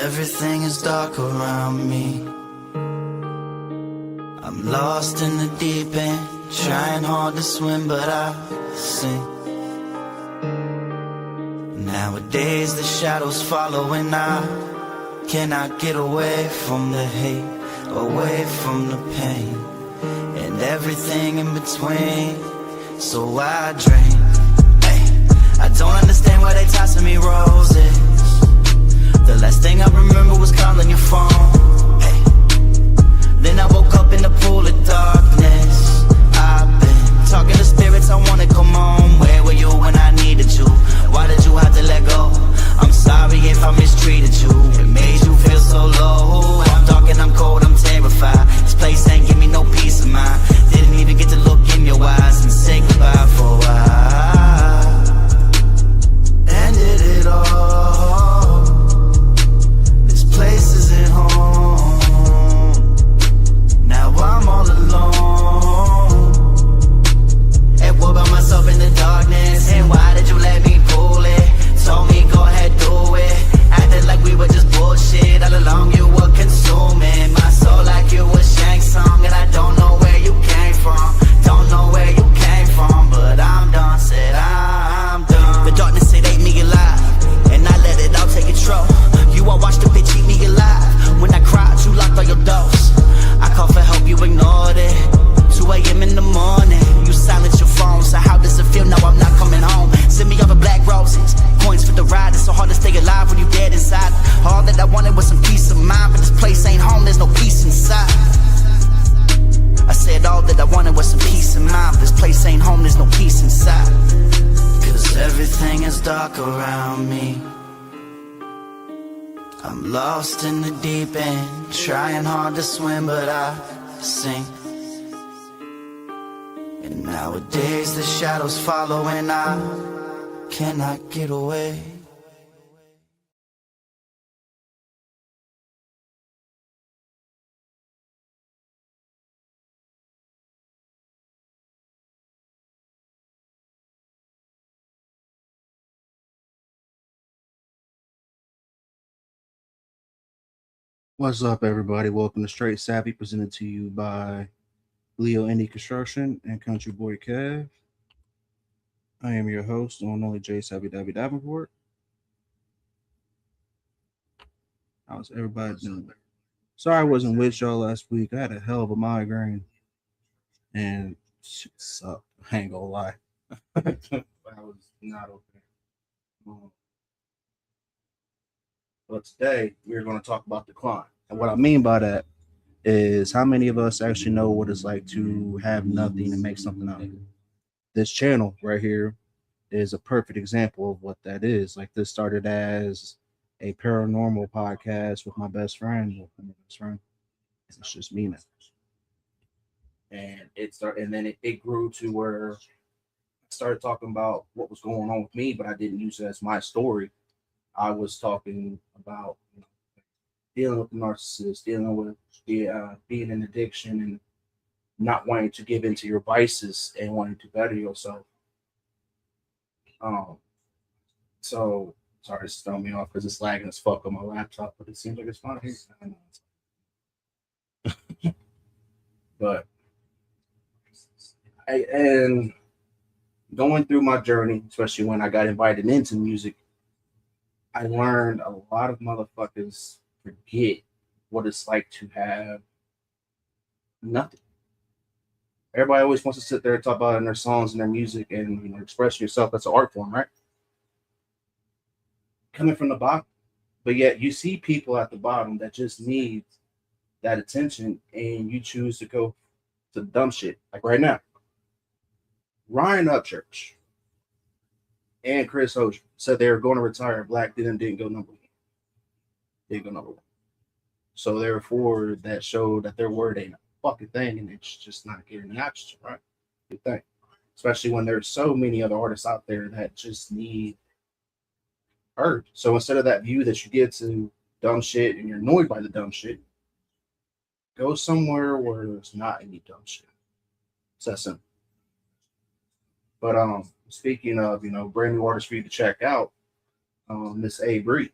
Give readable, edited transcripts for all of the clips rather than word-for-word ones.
Everything is dark around me. I'm lost in the deep end, trying hard to swim, but I sink. Nowadays the shadows follow and I cannot get away from the hate, away from the pain, and everything in between. So I drink. I don't understand why they tossing me roses. The last thing I remember was calling your phone. Then I woke up in the pool of darkness. I've been talking to spirits, I wanna come home. Where were you when I needed you? Why did you have to let go? I'm sorry if I mistreated you. It made you feel so low. I'm dark and I'm cold, I'm terrified. This place ain't give me no peace of mind. Didn't even get to look in your eyes and say goodbye for a while. Ended it all. This place isn't home. Now I'm all alone. And what about myself in the darkness? And why did you let me pull it? Told me go ahead, do it. Acted like we were just bullshit. All along you were consuming my soul like you was Shang Tsung. And I don't know where you came from. Don't know where you came from. But I'm done, said I'm done. The darkness, it ate me alive, and I let it all take control. You all watched the bitch eat me alive. When I cried, you locked all your doors. I called for help, you ignored it. 2 a.m. in the morning, you silenced your phone. So how does it feel now I'm not coming home? Send me over black roses, points for the ride. It's so hard to stay alive when you dead inside. All that I wanted was some peace of mind, but this place ain't home, there's no peace inside. I said all that I wanted was some peace of mind, but this place ain't home, there's no peace inside. Cause everything is dark around me. I'm lost in the deep end, trying hard to swim, but I sink. And nowadays the shadows follow and I cannot get away. What's up, everybody? Welcome to Straight Savvy, presented to you by Leo Indie Construction and Country Boy Kev. I am your host, the one and only J Savvy Davy Davenport. How's everybody doing? Sorry I wasn't with y'all last week. I had a hell of a migraine, and shit sucked. I ain't gonna lie. I was not okay. But today, we're going to talk about decline. And what I mean by that is how many of us actually know what it's like to have nothing and make something out of it. This channel right here is a perfect example of what that is. Like, this started as a paranormal podcast with my best friend. It's just me now. And then it grew to where I started talking about what was going on with me, but I didn't use it as my story. I was talking about dealing with the narcissist, dealing with being in addiction and not wanting to give into your vices and wanting to better yourself. So sorry, it's throwing me off because it's lagging as fuck on my laptop, but it seems like it's fine. But and going through my journey, especially when I got invited into music, I learned a lot of motherfuckers forget what it's like to have nothing. Everybody always wants to sit there and talk about it in their songs and their music and express yourself. That's an art form, right? Coming from the bottom. But yet you see people at the bottom that just need that attention, and you choose to go to dumb shit. Like right now, Ryan Upchurch and Chris Hozier said they were going to retire. Black didn't go number one. Didn't go number one. So therefore, that showed that their word ain't a fucking thing, and it's just not getting the oxygen, right? Good thing. Especially when there's so many other artists out there that just need heard. So instead of that view that you get to dumb shit and you're annoyed by the dumb shit, go somewhere where there's not any dumb shit. It's that simple. But speaking of, brand new artists for you to check out, Miss AVVY.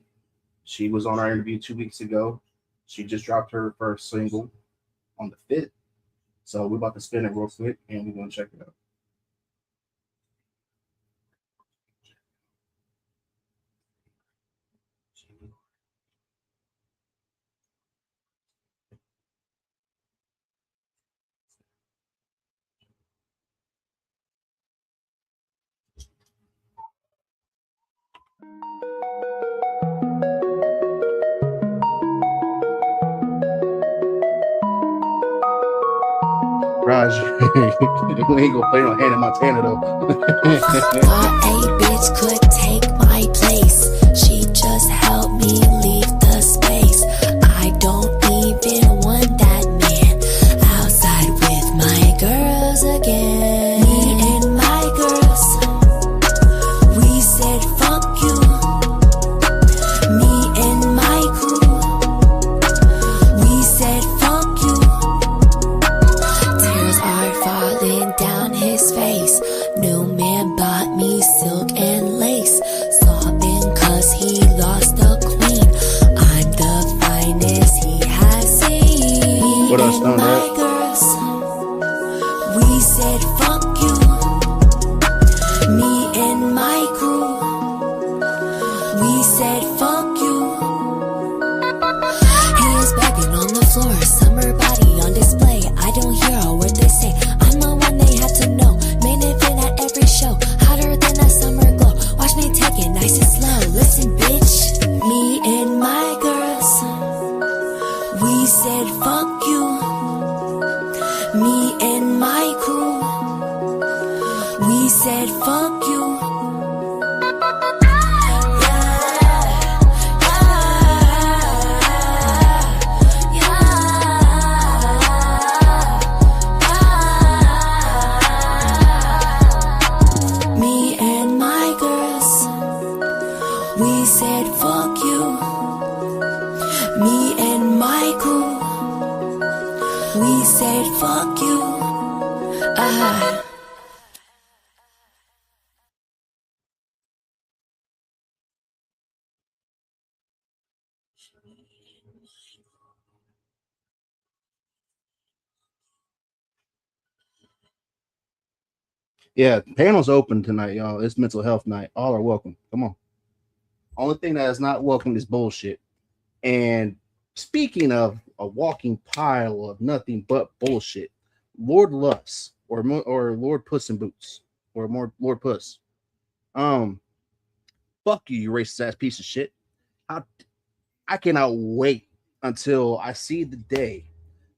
She was on our interview 2 weeks ago. She just dropped her first single on the 5th. So we're about to spin it real quick and we're going to check it out. Raj, we ain't gonna play no Hannah Montana though. Thought a bitch could take my place. She just helped me leave the space. I don't even want that man outside with my girls again. Me and my girls, we said fuck you. Me and my crew, we said fuck you. Tears are falling down his face. New man bought me silk and lace. Sobbing cause he lost the queen. I'm the finest he has seen. Me What else, and Stone my Head? girls, we said fuck you. Me and my crew, we said fuck you. He is begging on the floor, summer body on display. I don't hear a word they say. I'm the one they have to know. Main event at every show, hotter than a summer glow. Watch me take it nice and slow. Listen, bitch. Me and my girls, we said fuck you. Me and my crew, we said fuck you. Me and my girls, we said fuck you. Me and my crew, we said fuck you. Yeah, panel's open tonight, y'all. It's mental health night. All are welcome. Come on. Only thing that is not welcome is bullshit. And speaking of a walking pile of nothing but bullshit, Lord Lust or Lord Puss in Boots or more Lord Puss. Fuck you, you racist ass piece of shit. I cannot wait until I see the day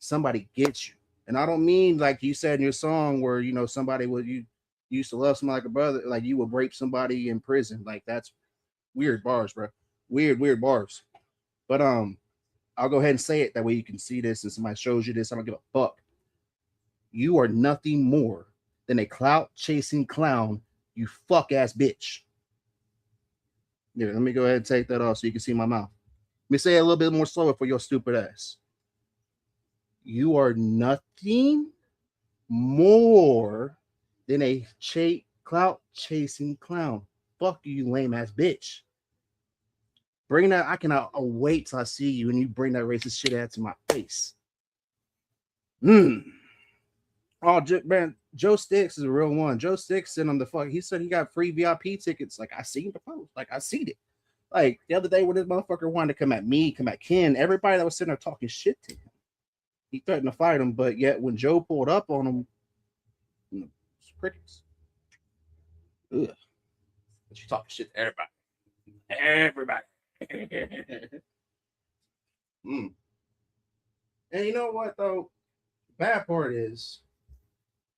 somebody gets you. And I don't mean like you said in your song where you know somebody would you used to love somebody like a brother, like you would rape somebody in prison. Like that's weird bars, bro. Weird bars. But I'll go ahead and say it that way you can see this and somebody shows you this. I don't give a fuck. You are nothing more than a clout chasing clown, you fuck ass bitch. Yeah, let me go ahead and take that off so you can see my mouth. Let me say it a little bit more slower for your stupid ass. You are nothing more than a clout chasing clown. Fuck you, lame ass bitch. Bring that. I cannot wait till I see you and you bring that racist shit out to my face. Oh, man, Joe Sticks is a real one. Joe Sticks sent him the fuck. He said he got free VIP tickets. Like I seen the post. Like I seen it. Like the other day when this motherfucker wanted to come at me, come at Ken, everybody that was sitting there talking shit to him, he threatened to fight him. But yet when Joe pulled up on him, crickets. Ugh. But you talking shit to everybody. Everybody. And you know what though? The bad part is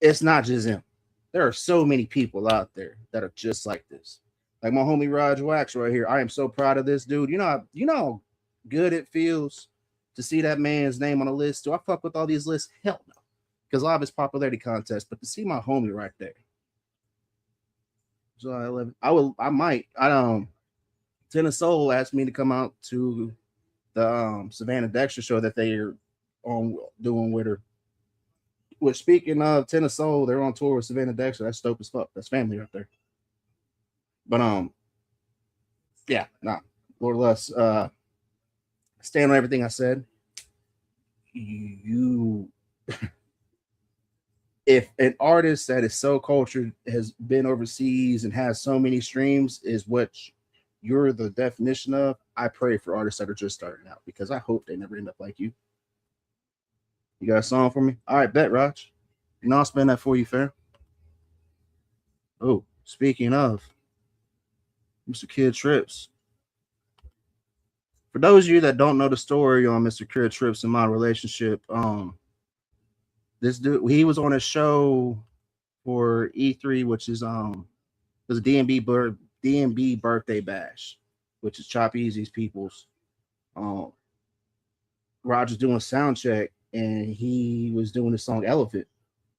it's not just him. There are so many people out there that are just like this. Like my homie Raj Wax right here. I am so proud of this dude. You know how good it feels to see that man's name on a list. Do I fuck with all these lists? Hell no. Because a lot of it's popularity contest, but to see my homie right there. So I might. Ten of Soul asked me to come out to the Savannah Dexter show that they're on doing with her. Which speaking of Ten of Soul, they're on tour with Savannah Dexter. That's dope as fuck. That's family right there. But yeah, nah. Lord Lust. stand on everything I said. You, if an artist that is so cultured, has been overseas and has so many streams, is what you're the definition of, I pray for artists that are just starting out, because I hope they never end up like you. You got a song for me? All right, bet, Raj. You know I'll spend that for you, fair. Oh, speaking of, Mr. Kid Trips. For those of you that don't know the story on Mr. Kid Trips and my relationship, this dude, he was on a show for E3, which is it was a DMB birthday bash, which is Chop Easy's people's. Roger's doing a sound check, and he was doing the song Elephant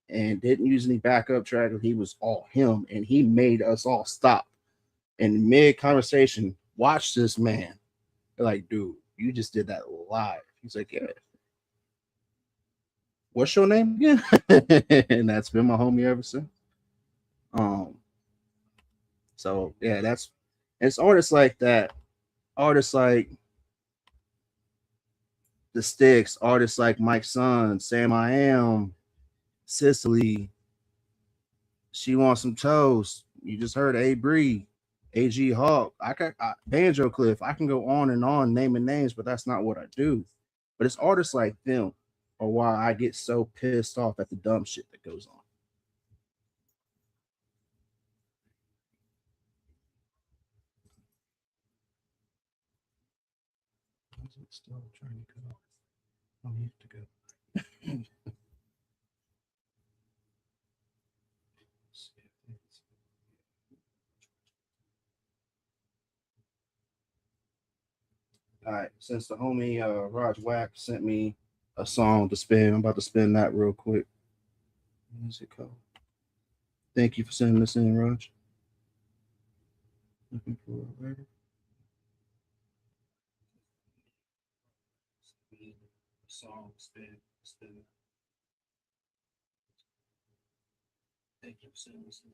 and didn't use any backup track. He was all him, and he made us all stop. And mid conversation, watch this man. They're like, dude, you just did that live. He's like, yeah. What's your name again? And that's been my homie ever since. So yeah, it's artists like that, artists like The Sticks, artists like Mike Son, Sam I Am, Cicely, She Wants Some Toast. You just heard A Bree, AG Hawk. Banjo Cliff. I can go on and on naming names, but that's not what I do. But it's artists like them are why I get so pissed off at the dumb shit that goes on. Is it still trying to go? I need to go. All right, since the homie Raj Wack sent me a song to spin, I'm about to spin that real quick. What's it called? Thank you for sending this in, Raj. Looking for a writer. Song spin. Thank you for sending this in.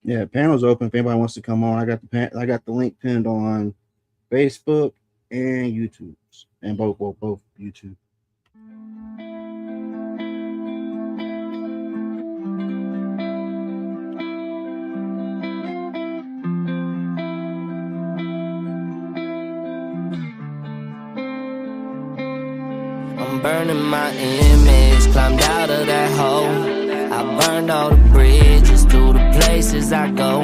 Yeah, panel's open if anybody wants to come on. I got the link pinned on Facebook and YouTube, and both YouTube. I'm burning my image, climbed out of that hole. I burned all the bridges to the places I go.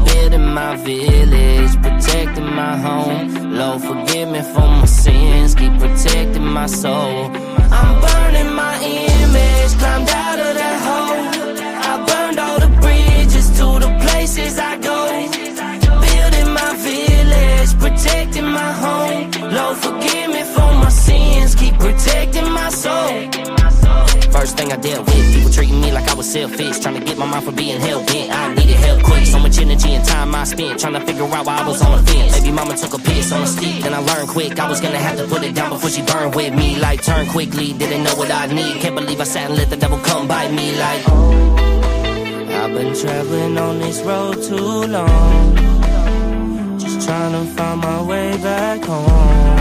Building my village, protecting my home. Lord, forgive me for my sins, keep protecting my soul. I'm burning my image, climbed out of that hole. I burned all the bridges to the places I go. Building my village, protecting my home. Lord, forgive me for my sins, keep protecting my soul. First thing I dealt with, people treating me like I was selfish, trying to get my mind from being hell-bent. I needed help quick, so much energy and time I spent trying to figure out why I was on the fence. Baby mama took a piss on a stick, then I learned quick I was gonna have to put it down before she burned with me. Like, turn quickly, didn't know what I need. Can't believe I sat and let the devil come by me. Like, I've been traveling on this road too long, just trying to find my way back home.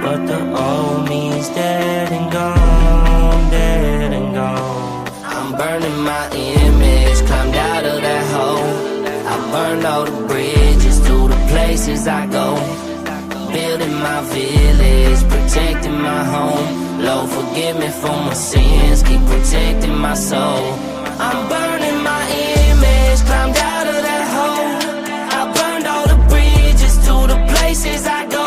But the old me's dead and gone, dead and gone. I'm burning my image, climbed out of that hole. I burned all the bridges to the places I go. Building my village, protecting my home. Lord, forgive me for my sins, keep protecting my soul. I'm burning my image, climbed out of that hole. I burned all the bridges to the places I go.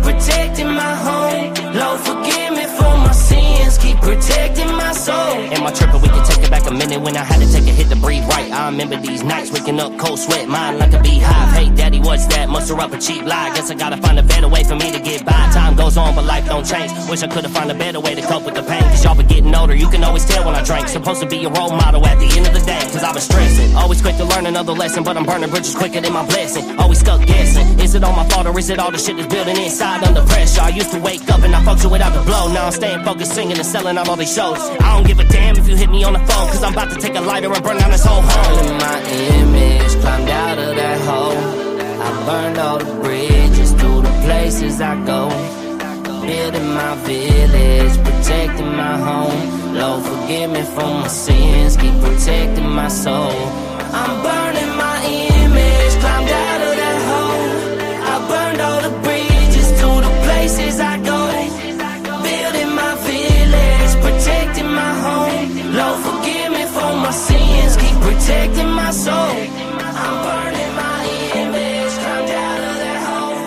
Protecting my home. Lord, forgive me for my sins, keep protecting my soul. Am I tripping? We can take it back a minute. minute when I had to take a hit to breathe right. I remember these nights waking up cold sweat, mind like a beehive. Hey daddy, what's that? Muster up a cheap lie. Guess I gotta find a better way for me to get by. Time goes on, but life don't change. Wish I could've found a better way to cope with the pain. Cause y'all been getting older, you can always tell when I drank. Supposed to be a role model at the end of the day, cause I was stressing. Always quick to learn another lesson, but I'm burning bridges quicker than my blessing. Always stuck guessing, is it all my fault or is it all the shit that's building inside under pressure? I used to wake up and I function without the blow. Now I'm staying focused, singing and selling out all these shows. I don't give a damn if you hit me on the phone, cause I'm about to take a lighter and burn down this whole home. In my image, climbed out of that hole. I burned all the bridges through the places I go. Building my village, protecting my home. Lord, forgive me for my sins, keep protecting my soul. I'm burning my image, climbed out of that hole. I burned all the bridges to the places I go. Building my village, protecting my home. Lord, forgive me for my sins, keep protecting my soul. I'm burning my image, climbed out of that hole.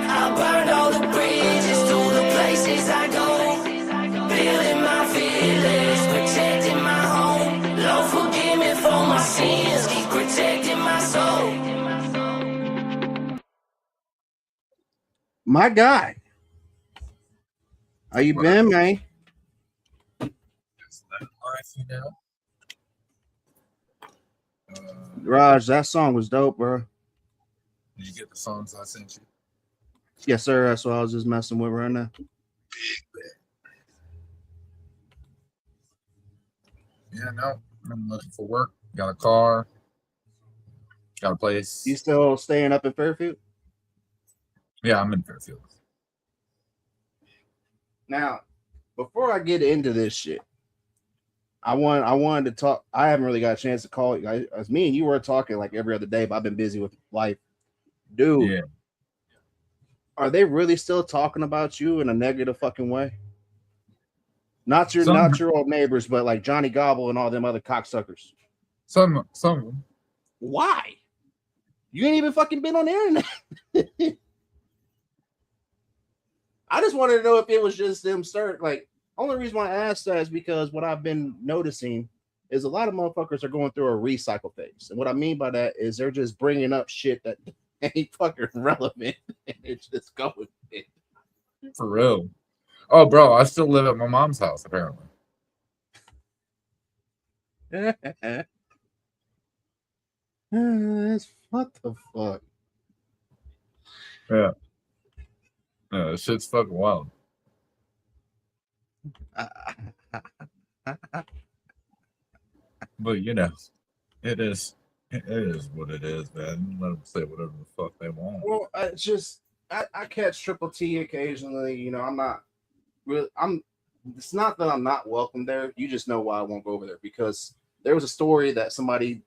I burned all the bridges to the places I go. Building my village, protecting my home. Lord, forgive me for my sins, keep protecting my soul. My guy, how you been, man? Raj, that song was dope, bro. Did you get the songs I sent you? Yes, sir. That's what I was just messing with right now. Yeah, no. I'm looking for work. Got a car. Got a place. You still staying up in Fairfield? Yeah, I'm in Fairfield. Now, before I get into this shit, I wanted to talk. I haven't really got a chance to call you. As me and you were talking like every other day, but I've been busy with life. Dude, Yeah. Are they really still talking about you in a negative fucking way? Not your old neighbors, but like Johnny Gobble and all them other cocksuckers. Some of them. Why? You ain't even fucking been on the internet. I just wanted to know if it was just them only reason why I asked that is because what I've been noticing is a lot of motherfuckers are going through a recycle phase. And what I mean by that is they're just bringing up shit that ain't fucking relevant. And it's just going with it. For real. Oh, bro, I still live at my mom's house, apparently. What the fuck? Yeah. Yeah, this shit's fucking wild. But, you know, it is what it is, man. Let them say whatever the fuck they want. Well, I catch Triple T occasionally. You know, it's not that I'm not welcome there. You just know why I won't go over there, because there was a story that somebody,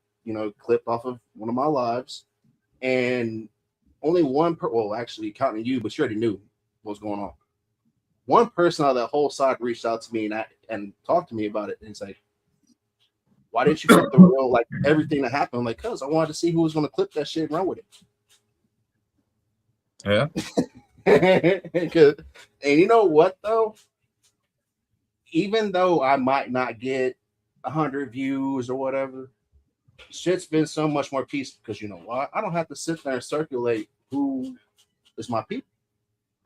clipped off of one of my lives, and only actually counting you, but you already knew what was going on. One person out of that whole side reached out to me and talked to me about it. And it's like, why didn't you clip the real, like everything that happened? I'm like, cause I wanted to see who was going to clip that shit and run with it. Yeah. And you know what though? Even though I might not get 100 views or whatever, shit's been so much more peaceful, because you know why? I don't have to sit there and circulate who is my people.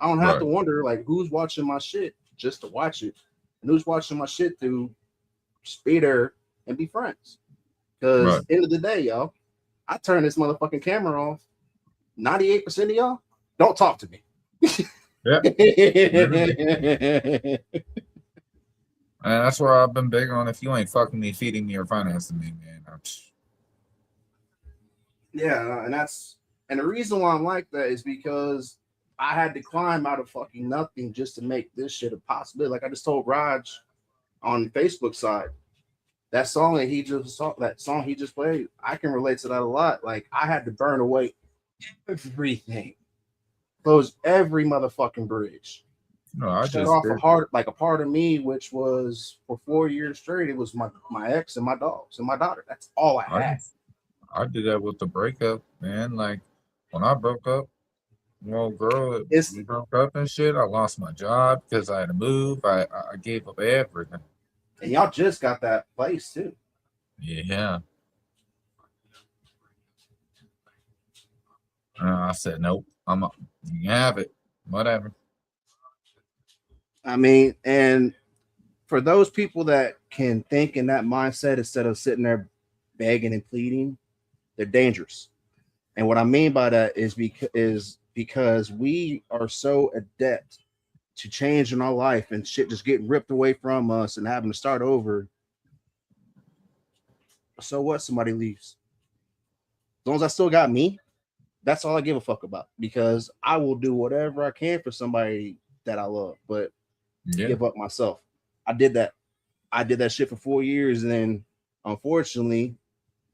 I don't have to wonder like who's watching my shit just to watch it, and who's watching my shit to be there and be friends. Because end of the day, y'all, I turn this motherfucking camera off. 98% of y'all don't talk to me. Yeah. And that's where I've been big on. If you ain't fucking me, feeding me, or financing me, man. Yeah, and the reason why I'm like that is because I had to climb out of fucking nothing just to make this shit a possibility. Like I just told Raj on Facebook side, that song he just played, I can relate to that a lot. Like I had to burn away everything, close every motherfucking bridge. No, I shut just off a part of me, which was for 4 years straight. It was my ex and my dogs and my daughter. That's all I had. I did that with the breakup, man. Like when I broke up, well, girl, we broke up and shit. I lost my job because I had to move. I gave up everything. And y'all just got that place too. Yeah. I said, nope. You have it. Whatever. I mean, and for those people that can think in that mindset instead of sitting there begging and pleading, they're dangerous. And what I mean by that is because we are so adept to change in our life and shit just getting ripped away from us and having to start over. So what? Somebody leaves. As long as I still got me, that's all I give a fuck about, because I will do whatever I can for somebody that I love, but give up myself. I did that shit for 4 years, and then unfortunately,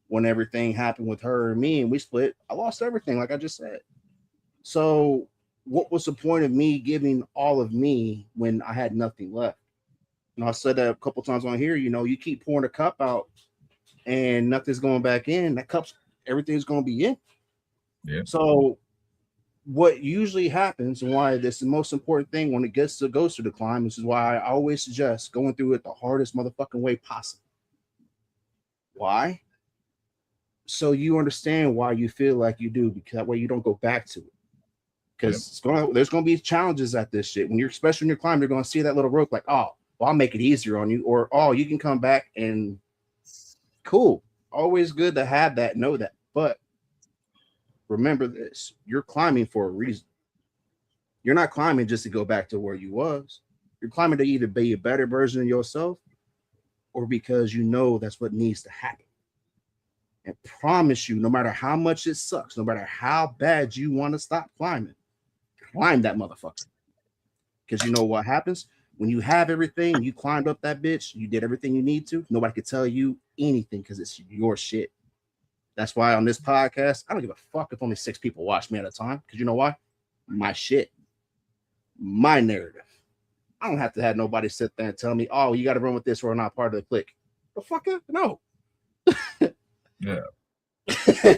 when everything happened with her and me and we split, I lost everything, like I just said. So what was the point of me giving all of me when I had nothing left? You know, I said that a couple times on here. You know, you keep pouring a cup out and nothing's going back in. That cup's, everything's going to be in. Yeah. So what usually happens, and why this is the most important thing when it goes through the climb, this is why I always suggest going through it the hardest motherfucking way possible. Why? So you understand why you feel like you do, because that way you don't go back to it. Because there's going to be challenges at this shit. When you're, especially when you're climbing, you're going to see that little rope like, oh, well, I'll make it easier on you, or oh, you can come back and cool. Always good to have that, know that. But remember this, you're climbing for a reason. You're not climbing just to go back to where you was. You're climbing to either be a better version of yourself, or because you know that's what needs to happen. And promise you, no matter how much it sucks, no matter how bad you want to stop climbing, climb that motherfucker. Because you know what happens? When you have everything, you climbed up that bitch, you did everything you need to, nobody can tell you anything because it's your shit. That's why on this podcast, I don't give a fuck if only 6 people watch me at a time. Because you know why? My shit. My narrative. I don't have to have nobody sit there and tell me, oh, you got to run with this or not part of the clique. The fuck up? No. Yeah.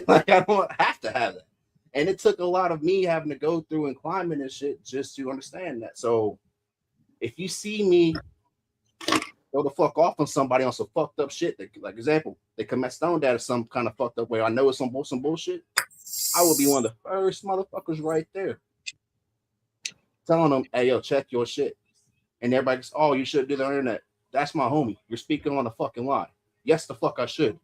Like, I don't have to have that. And it took a lot of me having to go through and climbing and shit just to understand that. So if you see me go the fuck off on somebody on some fucked up shit, like example, they commit Stone Dad in some kind of fucked up way, I know it's some bullshit, I will be one of the first motherfuckers right there telling them, hey, yo, check your shit. And everybody goes, oh, you should do that on the internet. That's my homie. You're speaking on the fucking lie. Yes, the fuck I should.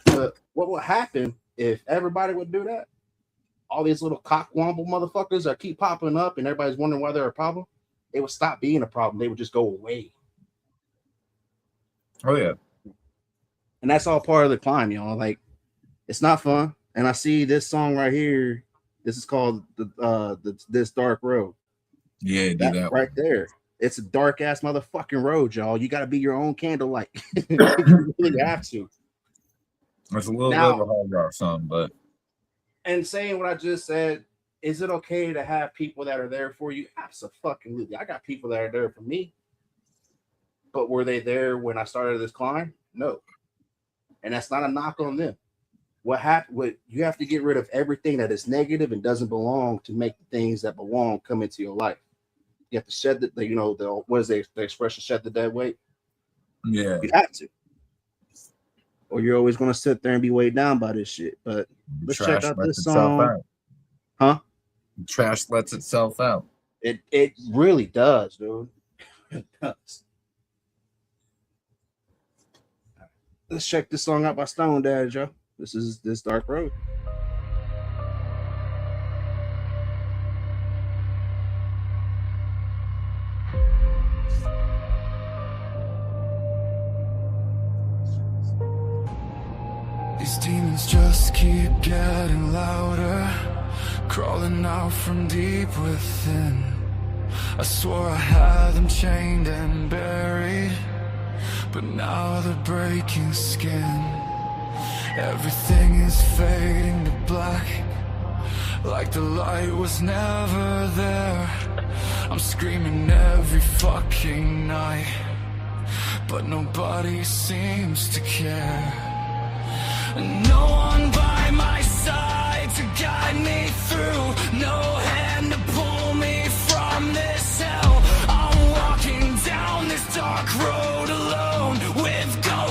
But what would happen if everybody would do that? All these little cockwomble motherfuckers that keep popping up and everybody's wondering why they're a problem, they would stop being a problem. They would just go away. Oh, yeah. And that's all part of the climb, y'all. Like, it's not fun. And I see this song right here. This is called This Dark Road. Yeah, do that right there. It's a dark ass motherfucking road, y'all. You got to be your own candlelight. You really have to. It's a little bit of a hard rock song, but. And saying what I just said, is it okay to have people that are there for you? Absolutely. I got people that are there for me. But were they there when I started this climb? No. And that's not a knock on them. What you have to get rid of everything that is negative and doesn't belong to make the things that belong come into your life. You have to shed what is the expression, shed the dead weight? Yeah. You have to. Or you're always going to sit there and be weighed down by this shit. But let's check out this song. Huh? Trash lets itself out. It really does, dude. It does. Let's check this song out by Stone Dad, Joe. This is This Dark Road. These demons just keep getting louder, crawling out from deep within. I swore I had them chained and buried, but now they're breaking skin. Everything is fading to black, like the light was never there. I'm screaming every fucking night, but nobody seems to care. No one by my side to guide me through, no hand to pull me from this hell. I'm walking down this dark road alone, with ghosts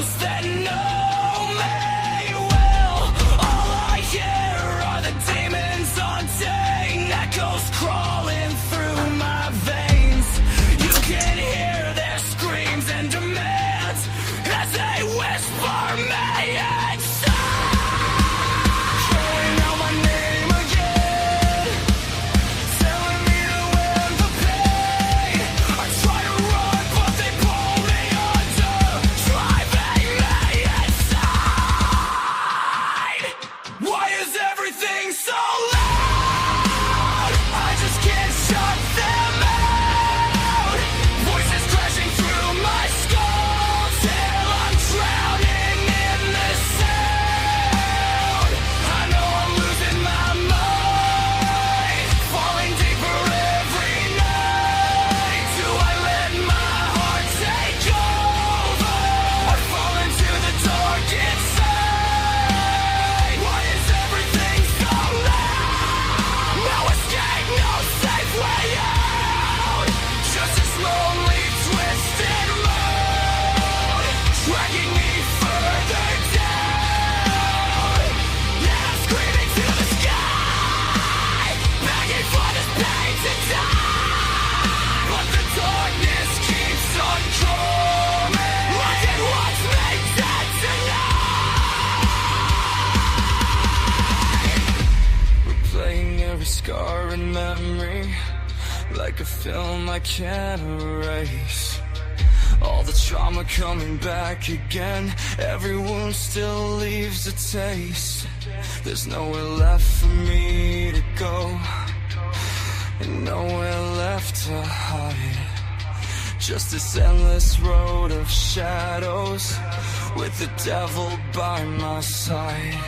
blurred memory, like a film I can't erase. All the trauma coming back again, every wound still leaves a taste. There's nowhere left for me to go, and nowhere left to hide. Just this endless road of shadows, with the devil by my side.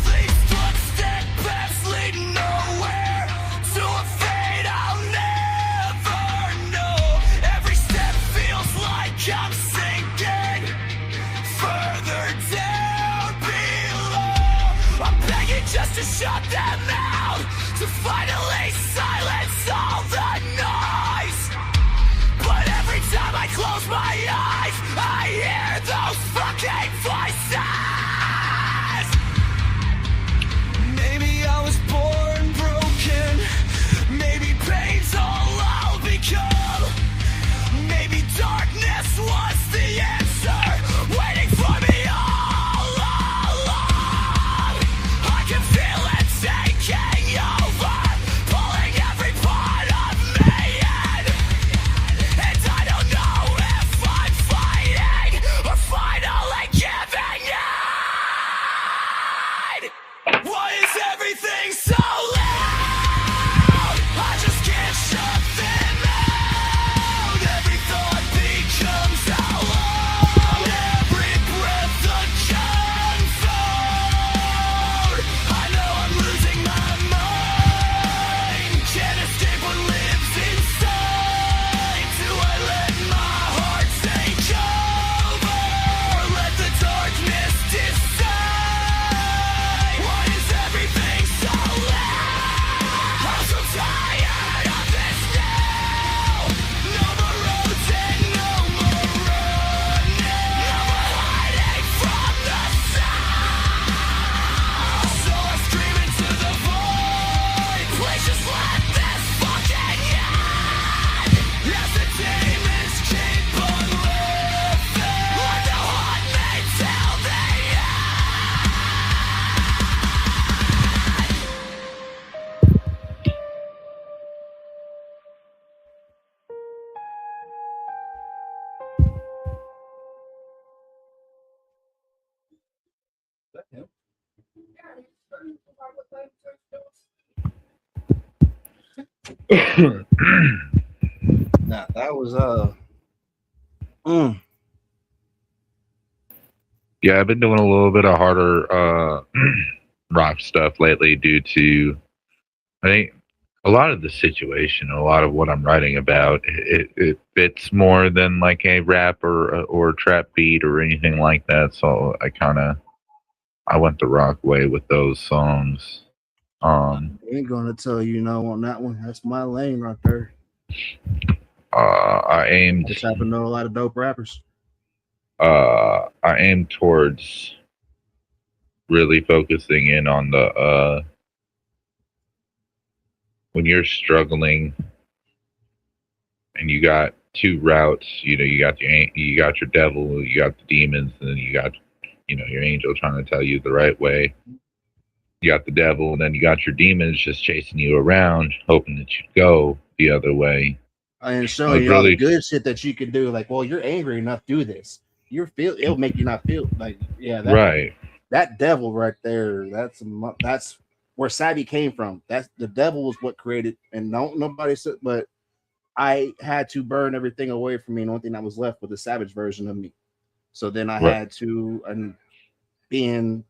These footsteps paths lead nowhere, to a fate I'll never know. Every step feels like I'm sinking further down below. I'm begging just to shut them out, to finally silence all the noise. But every time I close my eyes, I hear those fucking voices. Maybe I was born broken, maybe pain's all I'll become. Maybe darkness was the answer, waiting for me all along. I can feel it taking over, pulling every part of me in. And I don't know if I'm fighting or finally giving in. Why is everything so loud? I just can't shut them out. Every thought becomes how long, every breath a gunfire. I know I'm losing my mind, can't escape what lives inside. Do I let my heart take over, let the darkness decide? Why is everything so loud? I'm so tired of this now. No more roads and no more running, no more hiding from the sound. So I scream into the void, please just let this fucking end. As the demons keep on living, let the haunt me till the Nah, that was Yeah, I've been doing a little bit of harder rock stuff lately due to, I think, a lot of the situation, a lot of what I'm writing about, it fits more than like a rap or trap beat or anything like that. So I went the rock way with those songs. I ain't gonna tell you no on that one. That's my lane right there. I Just happen to know a lot of dope rappers. aimed towards really focusing in on the when you're struggling and you got two routes, you know, you got your devil, you got the demons, and then you got, you know, your angel trying to tell you the right way. You got the devil, and then you got your demons just chasing you around, hoping that you'd go the other way. And showing you all the good shit that you can do. Like, well, you're angry enough, do this. It'll make you not feel like, yeah, Right. That devil right there, that's where Savvy came from. That's the devil was what created, and nobody said, but I had to burn everything away from me. And the only thing that was left was the savage version of me. So then I had to, and being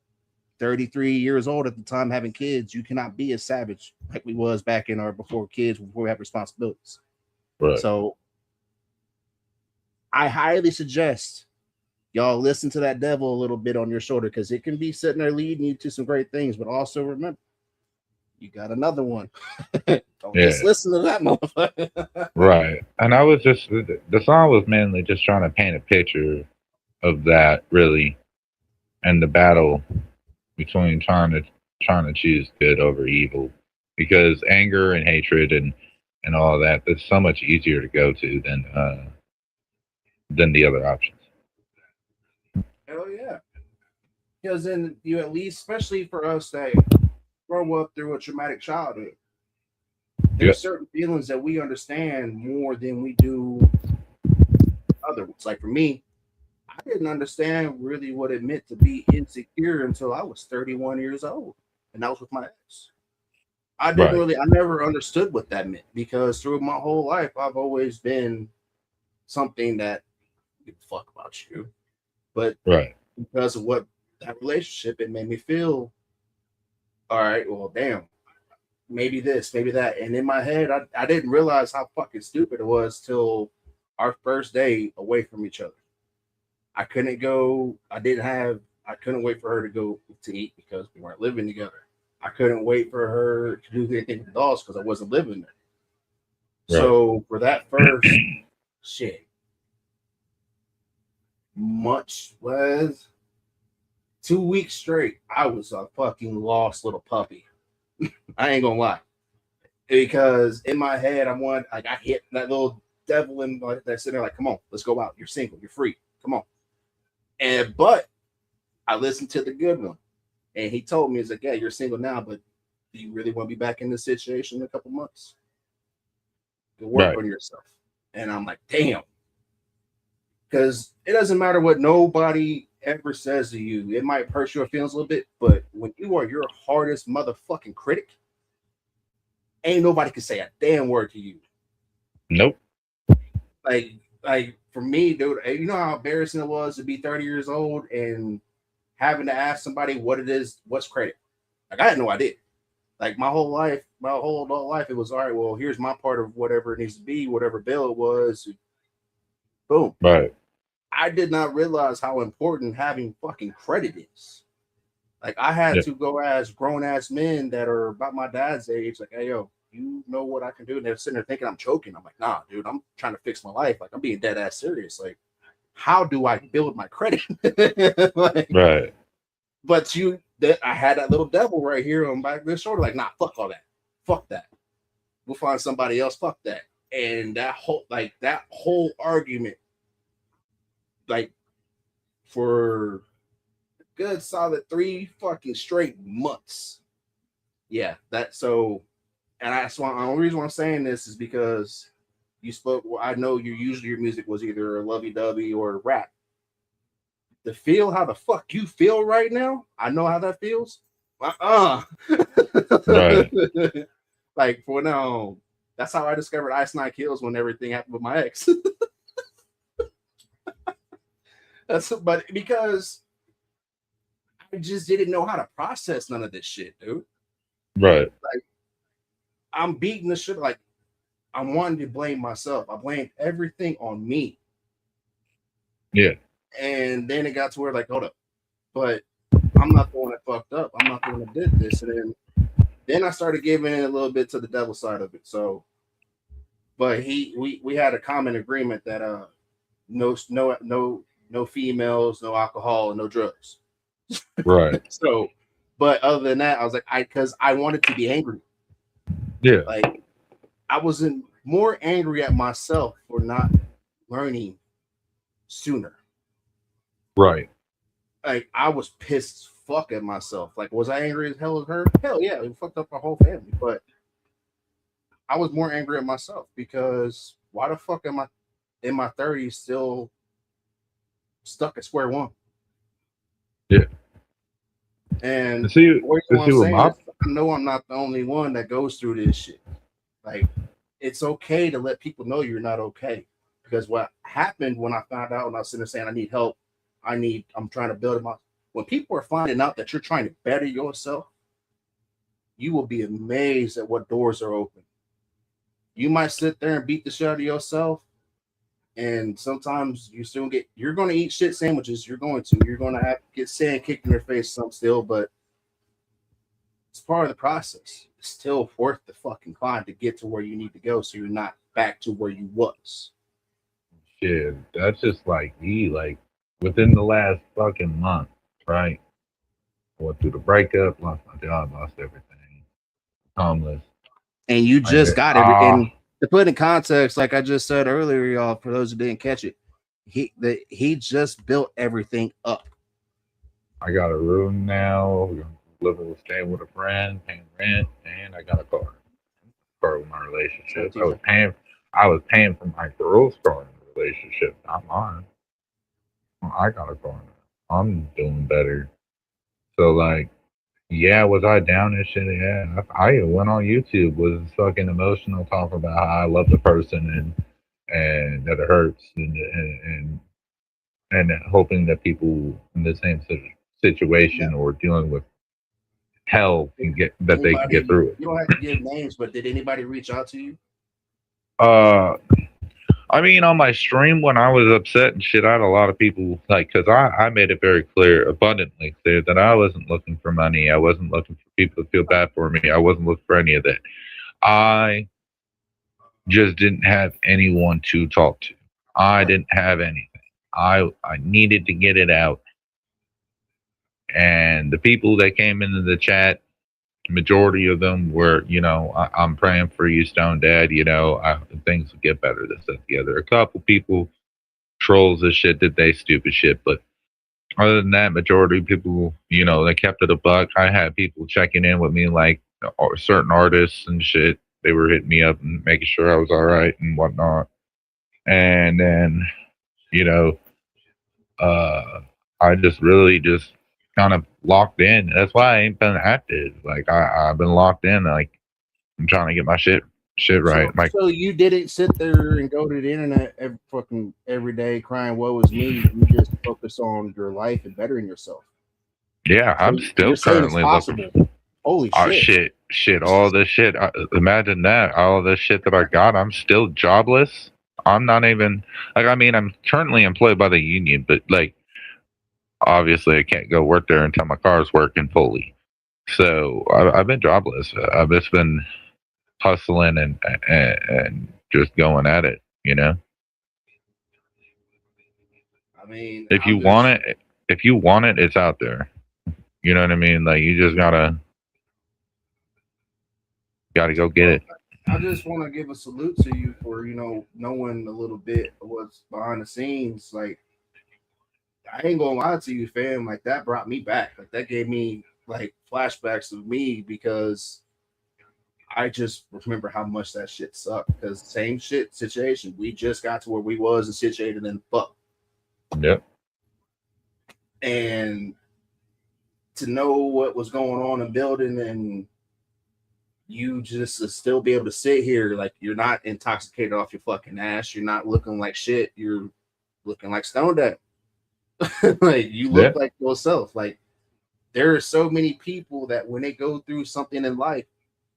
33 years old at the time, having kids, you cannot be a savage like we was back in our before we had responsibilities. Right. So I highly suggest y'all listen to that devil a little bit on your shoulder, because it can be sitting there leading you to some great things. But also remember, you got another one. Don't just listen to that motherfucker. Right. And I was just, the song was mainly just trying to paint a picture of that, really, and the battle between trying to choose good over evil, because anger and hatred and all of that, that's so much easier to go to than the other options. Hell yeah. Because then you at least, especially for us that grow up through a traumatic childhood. There's certain feelings that we understand more than we do other ones. Like for me, I didn't understand really what it meant to be insecure until I was 31 years old, and that was with my ex. I never understood what that meant because through my whole life, I've always been something that give a fuck about you, but because of what that relationship, it made me feel all right. Well, damn, maybe this, maybe that, and in my head, I didn't realize how fucking stupid it was till our first day away from each other. I couldn't go. I couldn't wait for her to go to eat because we weren't living together. I couldn't wait for her to do anything with the dogs because I wasn't living there. So for that first shit, much was 2 weeks straight, I was a fucking lost little puppy. I ain't gonna lie, because in my head, I hit that little devil in that sitting there, like, come on, let's go out. You're single, you're free. Come on. But I listened to the good one, and he told me, he's like, yeah, you're single now, but do you really want to be back in this situation in a couple months? To work on yourself. And I'm like, damn. Because it doesn't matter what nobody ever says to you. It might hurt your feelings a little bit, but when you are your hardest motherfucking critic, ain't nobody can say a damn word to you. Nope. Like for me, dude, you know how embarrassing it was to be 30 years old and having to ask somebody what it is, what's credit. Like I had no idea. Like my whole adult life, it was all right. Well, here's my part of whatever it needs to be, whatever bill it was. Boom. Right. I did not realize how important having fucking credit is. Like I had to go ask grown ass men that are about my dad's age, like, hey yo, you know what I can do? And they're sitting there thinking I'm choking. I'm like, nah, dude, I'm trying to fix my life. Like I'm being dead ass serious. Like, how do I build my credit? Right. But I had that little devil right here on back of this shoulder, like, nah, fuck all that. Fuck that. We'll find somebody else. Fuck that. And that whole argument, like for a good solid 3 fucking straight months. Yeah, that's why the only reason why I'm saying this is because you spoke. Well, I know your music was either lovey-dovey or rap. To feel how the fuck you feel right now, I know how that feels. Right. Like for now, that's how I discovered Ice Nine Kills when everything happened with my ex. But because I just didn't know how to process none of this shit, dude. Right. Like I'm beating the shit. Like I'm wanting to blame myself. I blamed everything on me. Yeah. And then it got to where like, hold up, but I'm not the one that fucked up. I'm not the one that did this. And then I started giving in a little bit to the devil side of it. So, but we had a common agreement that no females, no alcohol, and no drugs. Right. So, but other than that, I was like, because I wanted to be angry. Yeah. Like I wasn't more angry at myself for not learning sooner. Right. Like I was pissed fuck at myself. Like, was I angry as hell at her? Hell yeah, it fucked up my whole family. But I was more angry at myself because why the fuck am I in my 30s still stuck at square one? Yeah. And I know I'm not the only one that goes through this shit. Like, it's okay to let people know you're not okay. Because what happened when I found out, when I was sitting there saying I need help, I'm trying to build my. When people are finding out that you're trying to better yourself, you will be amazed at what doors are open. You might sit there and beat the shit out of yourself, and sometimes you're going to eat shit sandwiches. You're going to have to get sand kicked in your face some still, but it's part of the process. It's still worth the fucking climb to get to where you need to go, so you're not back to where you was. Shit, that's just like within the last fucking month, right? Went through the breakup, lost my job, lost everything, homeless. And you just got it. And to put in context, like I just said earlier, y'all, for those who didn't catch it, he just built everything up. I got a room now. living with staying with a friend, paying rent, and I got a car. Part of my relationship. I was paying for my girl's car in the relationship, not mine. I got a car now. I'm doing better. So like, yeah, was I down and shit? Yeah, I went on YouTube, was fucking emotional, talking about how I love the person and that it hurts and hoping that people in the same situation or dealing with hell can get that they can get through it. You don't have to give names, but did anybody reach out to you? Uh, I mean, on my stream when I was upset and shit, I had a lot of people like, because I made it very clear, abundantly clear, that I wasn't looking for money. I wasn't looking for people to feel bad for me. I wasn't looking for any of that. I just didn't have anyone to talk to. I didn't have anything. I needed to get it out. And the people that came into the chat, majority of them were, I'm praying for you, Stone Dad. Things will get better. This, that, the other. A couple people, trolls and shit, did they stupid shit. But other than that, majority of people, they kept it a buck. I had people checking in with me, like certain artists and shit. They were hitting me up and making sure I was all right and whatnot. And then, I just really just kind of locked in. That's why I ain't been active. Like I've been locked in. Like I'm trying to get my shit right. So you didn't sit there and go to the internet every day crying, "Woe is me." You just focus on your life and bettering yourself. Yeah, so I'm still currently looking. Holy shit! All this shit. Imagine that. All this shit that I got. I'm still jobless. I'm not even like. I mean, I'm currently employed by the union, but like, obviously, I can't go work there until my car's working fully. So I've been jobless. I've just been hustling and just going at it. I mean, if you want it, it's out there. You know what I mean? Like you just gotta go get it. I just want to give a salute to you for knowing a little bit of what's behind the scenes. Like I ain't gonna lie to you, fam. Like that brought me back. Like that gave me like flashbacks of me because I just remember how much that shit sucked. Because same shit situation. We just got to where we was and situated in fuck. Yep. And to know what was going on in building and you just to still be able to sit here like you're not intoxicated off your fucking ass. You're not looking like shit. You're looking like Stone Dad. Like you look like yourself. Like there are so many people that when they go through something in life,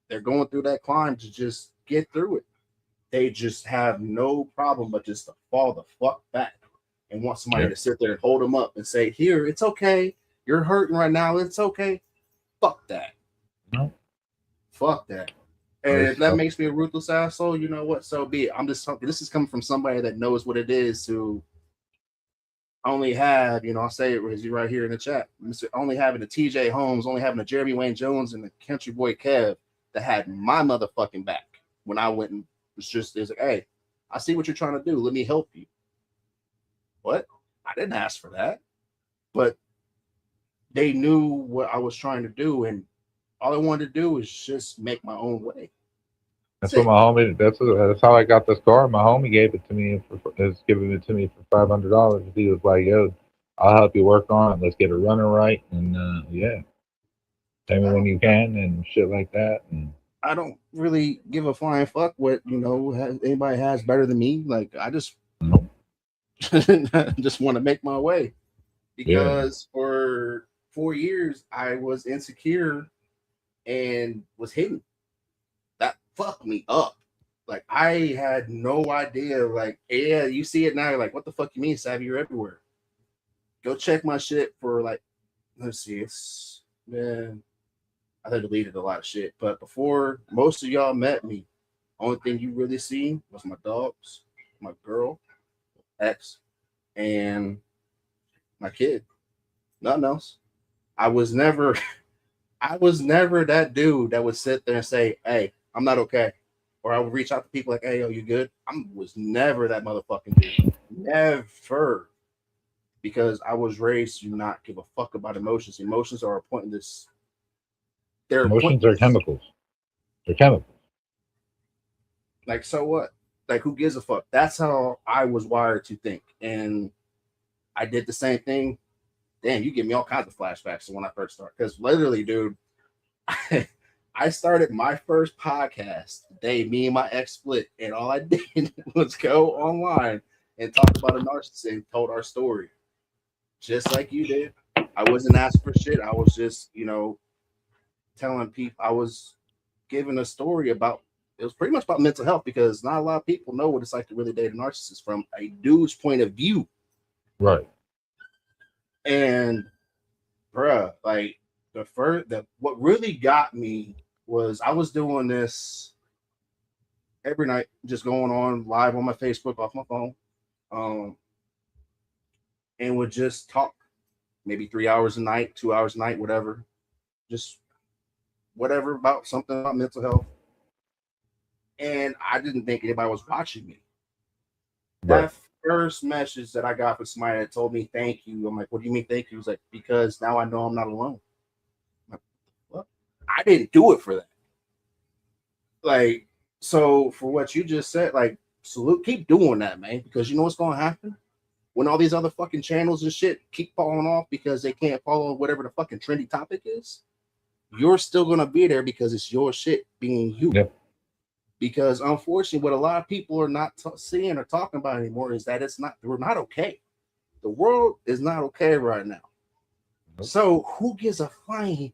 they're going through that climb to just get through it. They just have no problem but just to fall the fuck back and want somebody to sit there and hold them up and say, "Here, it's okay. You're hurting right now. It's okay." Fuck that. No. Fuck that. And if that makes me a ruthless asshole, you know what? So be it. I'm just talking. This is coming from somebody that knows what it is to only have, I'll say it as you right here in the chat. Only having a TJ Holmes, only having a Jeremy Wayne Jones and the Country Boy Kev that had my motherfucking back when I went and was just like, "Hey, I see what you're trying to do. Let me help you." What? I didn't ask for that. But they knew what I was trying to do, and all I wanted to do was just make my own way. That's what my homie. That's how I got this car. My homie gave it to me. Is giving it to me for $500. He was like, "Yo, I'll help you work on it. Let's get it running right." And pay me when you can and shit like that. And I don't really give a flying fuck what anybody has better than me. Like I just just want to make my way because for 4 years I was insecure and was hidden. That fucked me up. Like I had no idea. Like, yeah, you see it now. You're like, "What the fuck you mean, Savvy? You're everywhere." Go check my shit for like, let's see, I had deleted a lot of shit. But before most of y'all met me, only thing you really seen was my dogs, my girl, ex, and my kid. Nothing else. I was never that dude that would sit there and say, "Hey, I'm not okay." Or I would reach out to people like, "Hey, yo, you good?" I was never that motherfucking dude. Never. Because I was raised to not give a fuck about emotions. Emotions are a pointless they're Emotions are chemicals. They're chemicals. Like, so what? Like, who gives a fuck? That's how I was wired to think. And I did the same thing. Damn, you give me all kinds of flashbacks to when I first started. Because literally, dude, I started my first podcast the day me and my ex split. And all I did was go online and talk about a narcissist and told our story. Just like you did. I wasn't asking for shit. I was just, telling people, I was giving a story about, it was pretty much about mental health, because not a lot of people know what it's like to really date a narcissist from a dude's point of view. Right. And bruh, like what really got me was I was doing this every night, just going on live on my Facebook off my phone, and would just talk maybe 3 hours a night, 2 hours a night, whatever, just whatever about something about mental health. And I didn't think anybody was watching me. Right. That first message that I got from somebody that told me thank you, I'm like, what do you mean thank you? He was like, because now I know I'm not alone. I'm like, what? I didn't do it for that. Like, so for what you just said, like, salute, keep doing that, man, because you know what's going to happen? When all these other fucking channels and shit keep falling off because they can't follow whatever the fucking trendy topic is, you're still going to be there because it's your shit being you. Yep. Because unfortunately, what a lot of people are not seeing or talking about anymore is that we're not okay. The world is not okay right now. Nope. So who gives a flying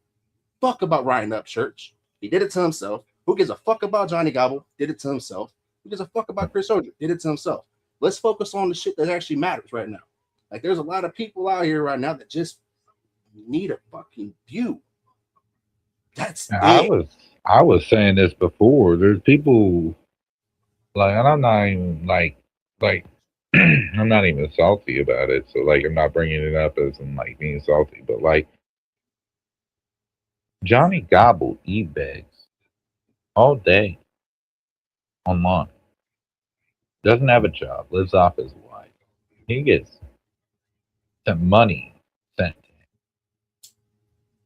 fuck about Ryan Upchurch? He did it to himself. Who gives a fuck about Johnny Gobble? Did it to himself. Who gives a fuck about Chris Hodge? Did it to himself. Let's focus on the shit that actually matters right now. Like, there's a lot of people out here right now that just need a fucking view. That's it. I was saying this before. There's people like, and I'm not even like I'm not even salty about it. So like, I'm not bringing it up as in like being salty, but like Johnny Gobble e-begs all day online. Doesn't have a job, lives off his wife. He gets some money sent to him.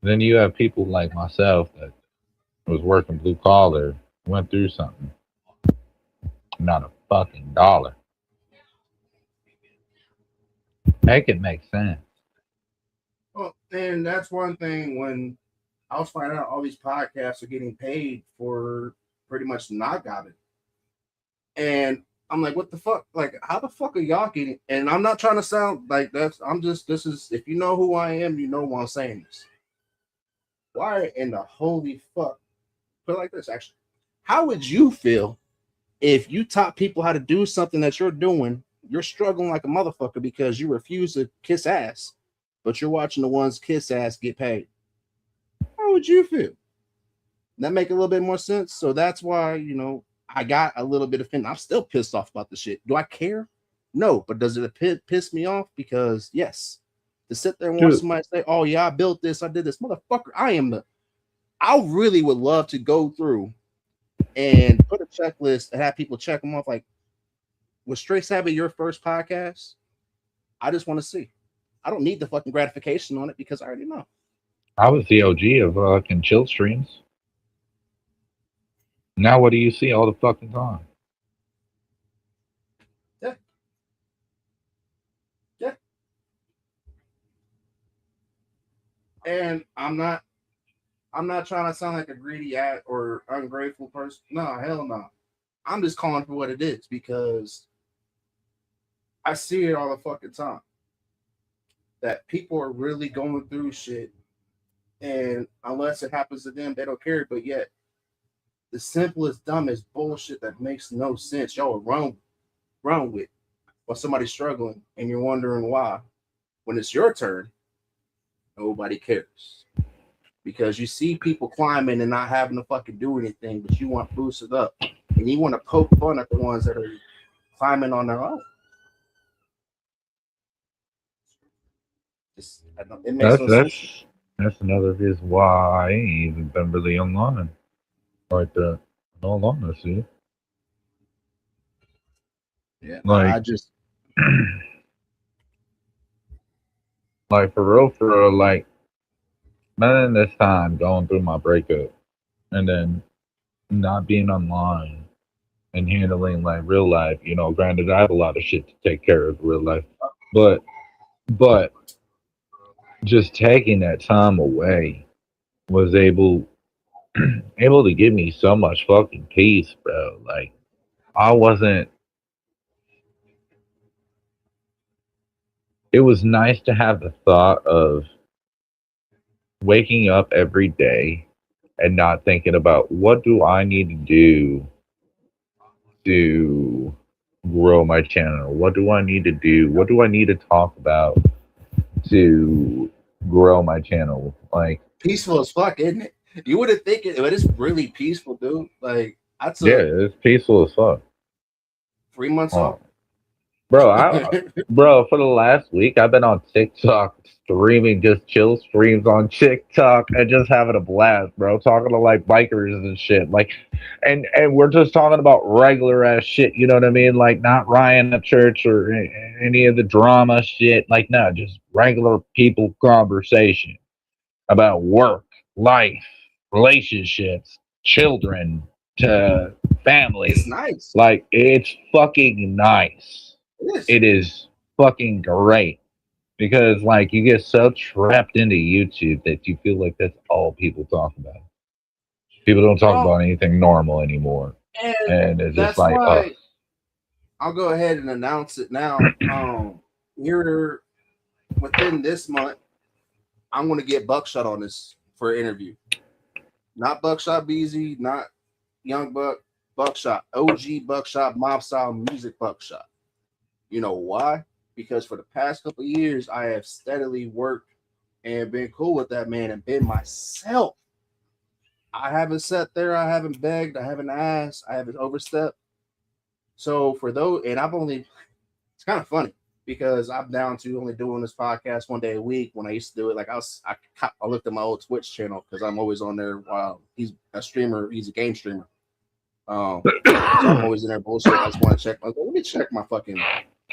Then you have people like myself that was working blue collar, went through something. Not a fucking dollar. Make it make sense. Well, and that's one thing when I was finding out all these podcasts are getting paid for pretty much not got it. And I'm like, what the fuck? Like, how the fuck are y'all getting? And I'm not trying to sound like this is, if you know who I am, you know why I'm saying this. Why in the holy fuck? Put it like this, actually. How would you feel if you taught people how to do something that you're doing? You're struggling like a motherfucker because you refuse to kiss ass, but you're watching the ones kiss ass get paid. How would you feel? That make a little bit more sense. So that's why, I got a little bit offended. I'm still pissed off about the shit. Do I care? No, but does it piss me off? Because yes, to sit there and watch somebody say, "Oh yeah, I built this, I did this," motherfucker. I really would love to go through and put a checklist and have people check them off. Like, was Straight Sabbath your first podcast? I just want to see. I don't need the fucking gratification on it because I already know. I was the OG of fucking chill streams. Now what do you see all the fucking time? Yeah. And I'm not trying to sound like a greedy or ungrateful person. No, hell no. I'm just calling for what it is because I see it all the fucking time. That people are really going through shit, and unless it happens to them, they don't care. But yet, the simplest, dumbest bullshit that makes no sense, y'all are run with while somebody's struggling, and you're wondering why. When it's your turn, nobody cares. Because you see people climbing and not having to fucking do anything, but you want to boost it up. And you want to poke fun at the ones that are climbing on their own. It makes no sense. That's another reason why I ain't even been really online. Like that, in all honesty. Yeah, like I just like for real, like spending this time going through my breakup and then not being online and handling like real life. You know, granted, I have a lot of shit to take care of real life, but just taking that time away was able to give me so much fucking peace, bro. Like I wasn't. It was nice to have the thought of waking up every day and not thinking about what do I need to do to grow my channel? What do I need to do? What do I need to talk about to grow my channel? Like, Peaceful as fuck, isn't it? You wouldn't think it, but it's really peaceful, dude. Like I yeah, took it's peaceful as fuck. 3 months Oh, off. bro, for the last week, I've been on TikTok streaming just chill streams on TikTok and just having a blast, bro. Talking to like bikers and shit, like, and we're just talking about regular ass shit. You know what I mean? Like not Ryan at church or any of the drama shit. Like no, just regular people conversation about work, life, relationships, children, to It's family. nice. Like it's fucking nice. It is. It is fucking great because like you get so trapped into YouTube that you feel like that's all people talk about. People don't talk Well, about anything normal anymore, and and it's just that's like, oh, why I'll go ahead and announce it now. Here within this month, I'm gonna get Buckshot on this for an interview. Not Buckshot BZ, not Young Buck, Buckshot, OG Buckshot, mob style music Buckshot. You know why? Because for the past couple of years, I have steadily worked and been cool with that man and been myself. I haven't sat there, I haven't begged, I haven't asked, I haven't overstepped. So for those, and I've only, it's kind of funny because I'm down to only doing this podcast 1 day a week. When I used to do it, like I looked at my old Twitch channel because I'm always on there while he's a streamer, he's a game streamer. So I'm always in there bullshit. I just want to check. Let me check my fucking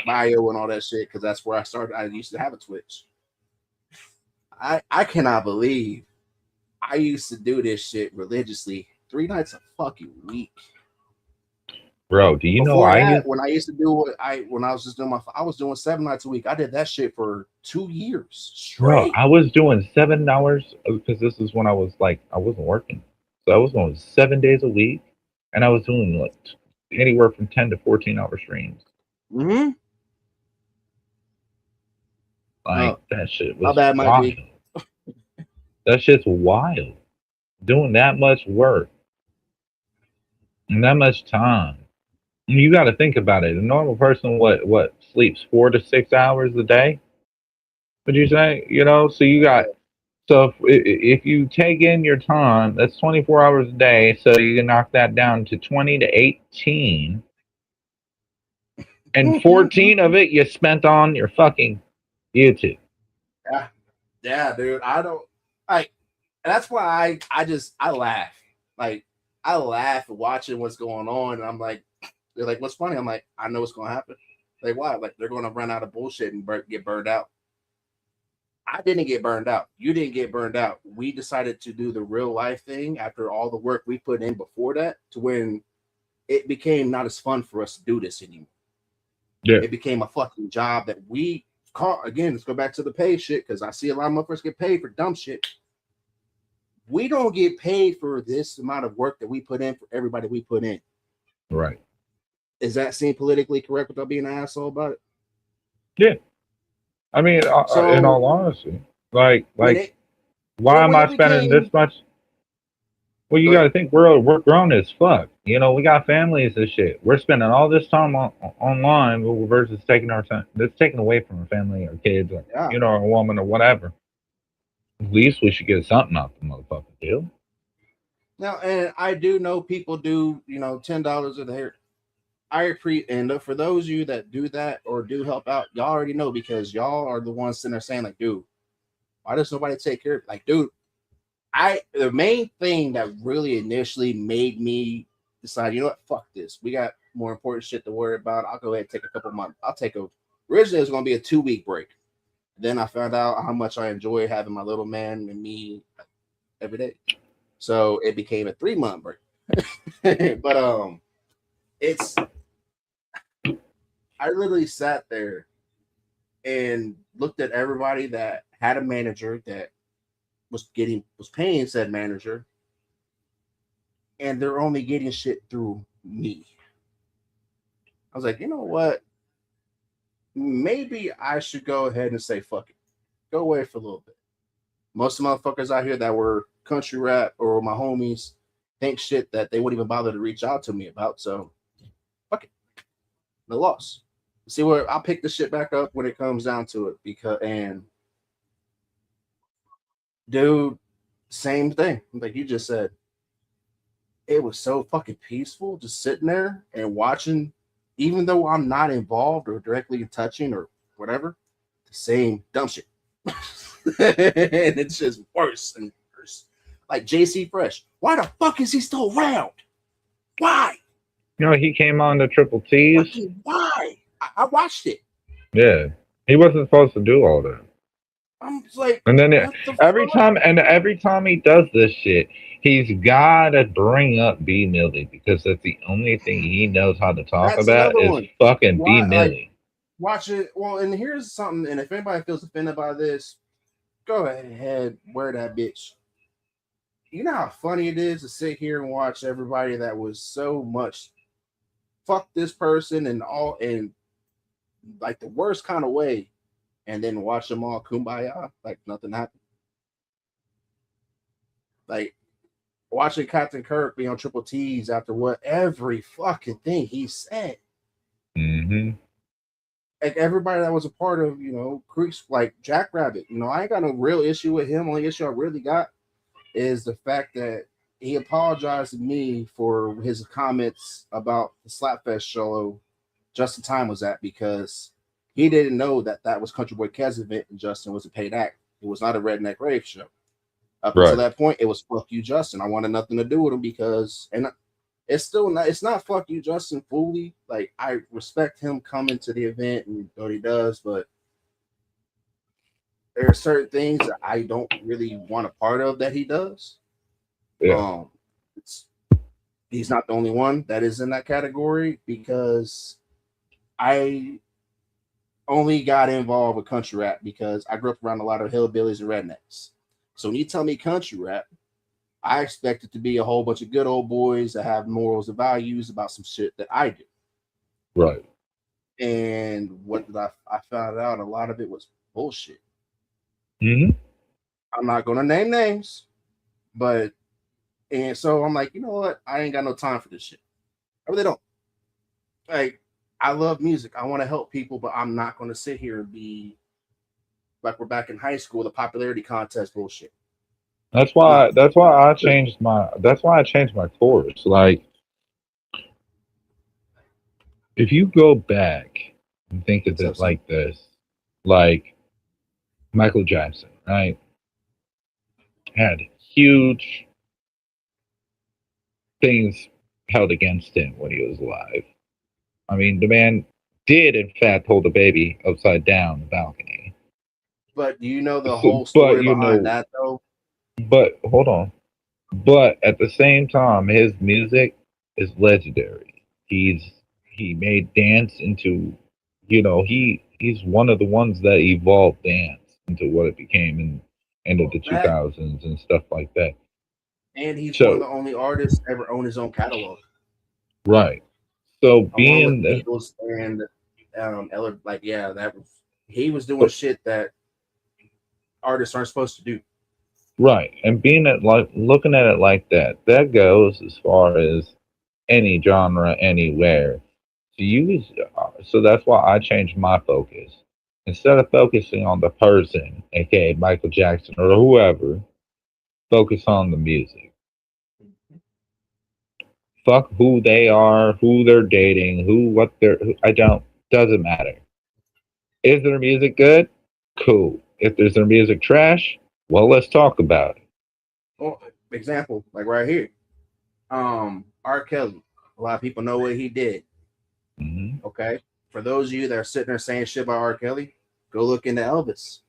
bio and all that shit because that's where I started. I used to have a Twitch. I cannot believe I used to do this shit religiously 3 nights a fucking week. bro, do you know Before I that, used, when I used to do when I was just doing I was doing 7 nights a week. I did that shit for 2 years bro, straight. I was doing 7 hours because this is when I was like, I wasn't working, so I was doing 7 days a week, and I was doing like anywhere from 10 to 14 hour streams. Mm-hmm. Like that shit My was bad, might wild. be. That shit's wild. Doing that much work and that much time. And you got to think about it. A normal person, what sleeps 4 to 6 hours a day? Would you say? You know, so you got so if you take in your time, that's 24 hours a day. So you can knock that down to 20 to 18, and 14 of it you spent on your fucking YouTube. Yeah, dude. I don't like. That's why I laugh. Like I laugh watching what's going on, and I'm like, they're like, "What's funny?" I'm like, "I know what's going to happen." Like, why? Like they're going to run out of bullshit and get burned out. I didn't get burned out. You didn't get burned out. We decided to do the real life thing after all the work we put in before that, to when it became not as fun for us to do this anymore. Yeah. It became a fucking job that we caught. Again, let's go back to the pay shit because I see a lot of motherfuckers get paid for dumb shit. We don't get paid for this amount of work that we put in for everybody we put in. Right. Is that seem politically correct without being an asshole about it? Yeah. I mean, So in all honesty, like, when it why am when I it spending became, this much? Well, you got to think we're grown as fuck. You know, we got families and shit. We're spending all this time online versus taking our time. That's taken away from our family, our kids, or, yeah. you know, our woman or whatever. At least we should get something out the motherfucking deal. Now, and I do know people do, $10 of the hair. I appreciate, and for those of you that do that or do help out, y'all already know because y'all are the ones sitting there saying, like, dude, why does nobody take care of it? Like, dude, the main thing that really initially made me decide, you know what, fuck this. We got more important shit to worry about. I'll go ahead and take a couple months. Originally it was going to be a 2-week break. Then I found out how much I enjoy having my little man and me every day. So it became a 3-month break. But it's I literally sat there and looked at everybody that had a manager that was paying said manager, and they're only getting shit through me. I was like, you know what? Maybe I should go ahead and say fuck it. Go away for a little bit. Most of the motherfuckers out here that were country rap or my homies think shit that they wouldn't even bother to reach out to me about. So fuck it. No loss. See where I'll pick the shit back up when it comes down to it. And dude, same thing. Like you just said. It was so fucking peaceful just sitting there and watching, even though I'm not involved or directly touching or whatever, the same dumb shit. And it's just worse and worse. Like JC Fresh. Why the fuck is he still around? Why? You know, he came on the Triple T's. Fucking why? I watched it. Yeah. He wasn't supposed to do all that. I'm just like, and then every fuck? time he does this shit, he's gotta bring up B Millie because that's the only thing he knows how to talk about is fucking B Millie. Watch it. Well, and here's something, and if anybody feels offended by this, go ahead, wear that bitch. You know how funny it is to sit here and watch everybody that was so much fuck this person and all, and like the worst kind of way, and then watch them all kumbaya like nothing happened. Like watching Captain Kirk be on Triple T's after what every fucking thing he said. Mm-hmm. Like everybody that was a part of, Creeks, like Jackrabbit, I ain't got no real issue with him. Only issue I really got is the fact that he apologized to me for his comments about the Slapfest show Justin Time was at, because he didn't know that was Country Boy Kev's event and Justin was a paid act. It was not a Redneck Rave show. Up until that point, it was fuck you, Justin. I wanted nothing to do with him because, and it's not fuck you, Justin, fully. Like, I respect him coming to the event and what he does, but there are certain things that I don't really want a part of that he does. Yeah. He's not the only one that is in that category, because I only got involved with country rap because I grew up around a lot of hillbillies and rednecks. So when you tell me country rap, I expect it to be a whole bunch of good old boys that have morals and values about some shit that I do. Right. And what did I found out? A lot of it was bullshit. Mm-hmm. I'm not going to name names, and so I'm like, you know what? I ain't got no time for this shit. I really don't. Like, I love music. I want to help people, but I'm not going to sit here and be like we're back in high school, the popularity contest bullshit. That's why I changed my course. Like, if you go back and think of it like this, like Michael Jackson, right? Had huge things held against him when he was alive. I mean, the man did, in fact, hold a baby upside down the balcony. But do you know the whole story behind that, though? But hold on. But at the same time, his music is legendary. He made dance into, he's one of the ones that evolved dance into what it became in end of the 2000s and stuff like that. And he's one of the only artists ever own his own catalog. Right. So being the Beatles and he was doing shit that artists aren't supposed to do. Right. And looking at it like that goes as far as any genre anywhere to use. So that's why I changed my focus. Instead of focusing on the person, aka Michael Jackson or whoever, focus on the music. Fuck who they are, who they're dating, doesn't matter. Is their music good? Cool. If there's their music trash, well, let's talk about it. Well, example, like right here. R. Kelly. A lot of people know what he did. Mm-hmm. Okay. For those of you that are sitting there saying shit about R. Kelly, Go look into Elvis.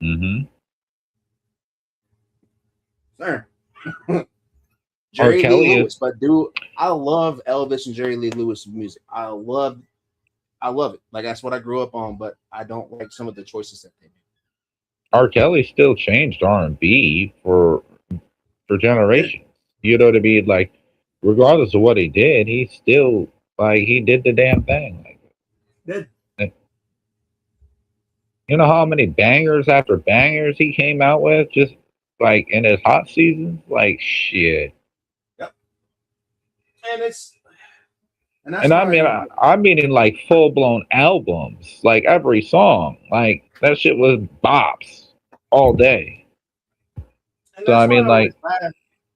Mm-hmm. Sir. Jerry Kelly Lee is- Lewis, but dude, I love Elvis and Jerry Lee Lewis music. I love it. Like that's what I grew up on, but I don't like some of the choices that they made. R. Kelly still changed R&B for generations. You know what I mean? Like, regardless of what he did, he still like he did the damn thing. Like, Good. you know how many bangers after bangers he came out with just like in his hot seasons? Like shit. Yep. And that's I mean, I'm meaning like full blown albums, like every song, like that shit was bops all day. So I mean, like,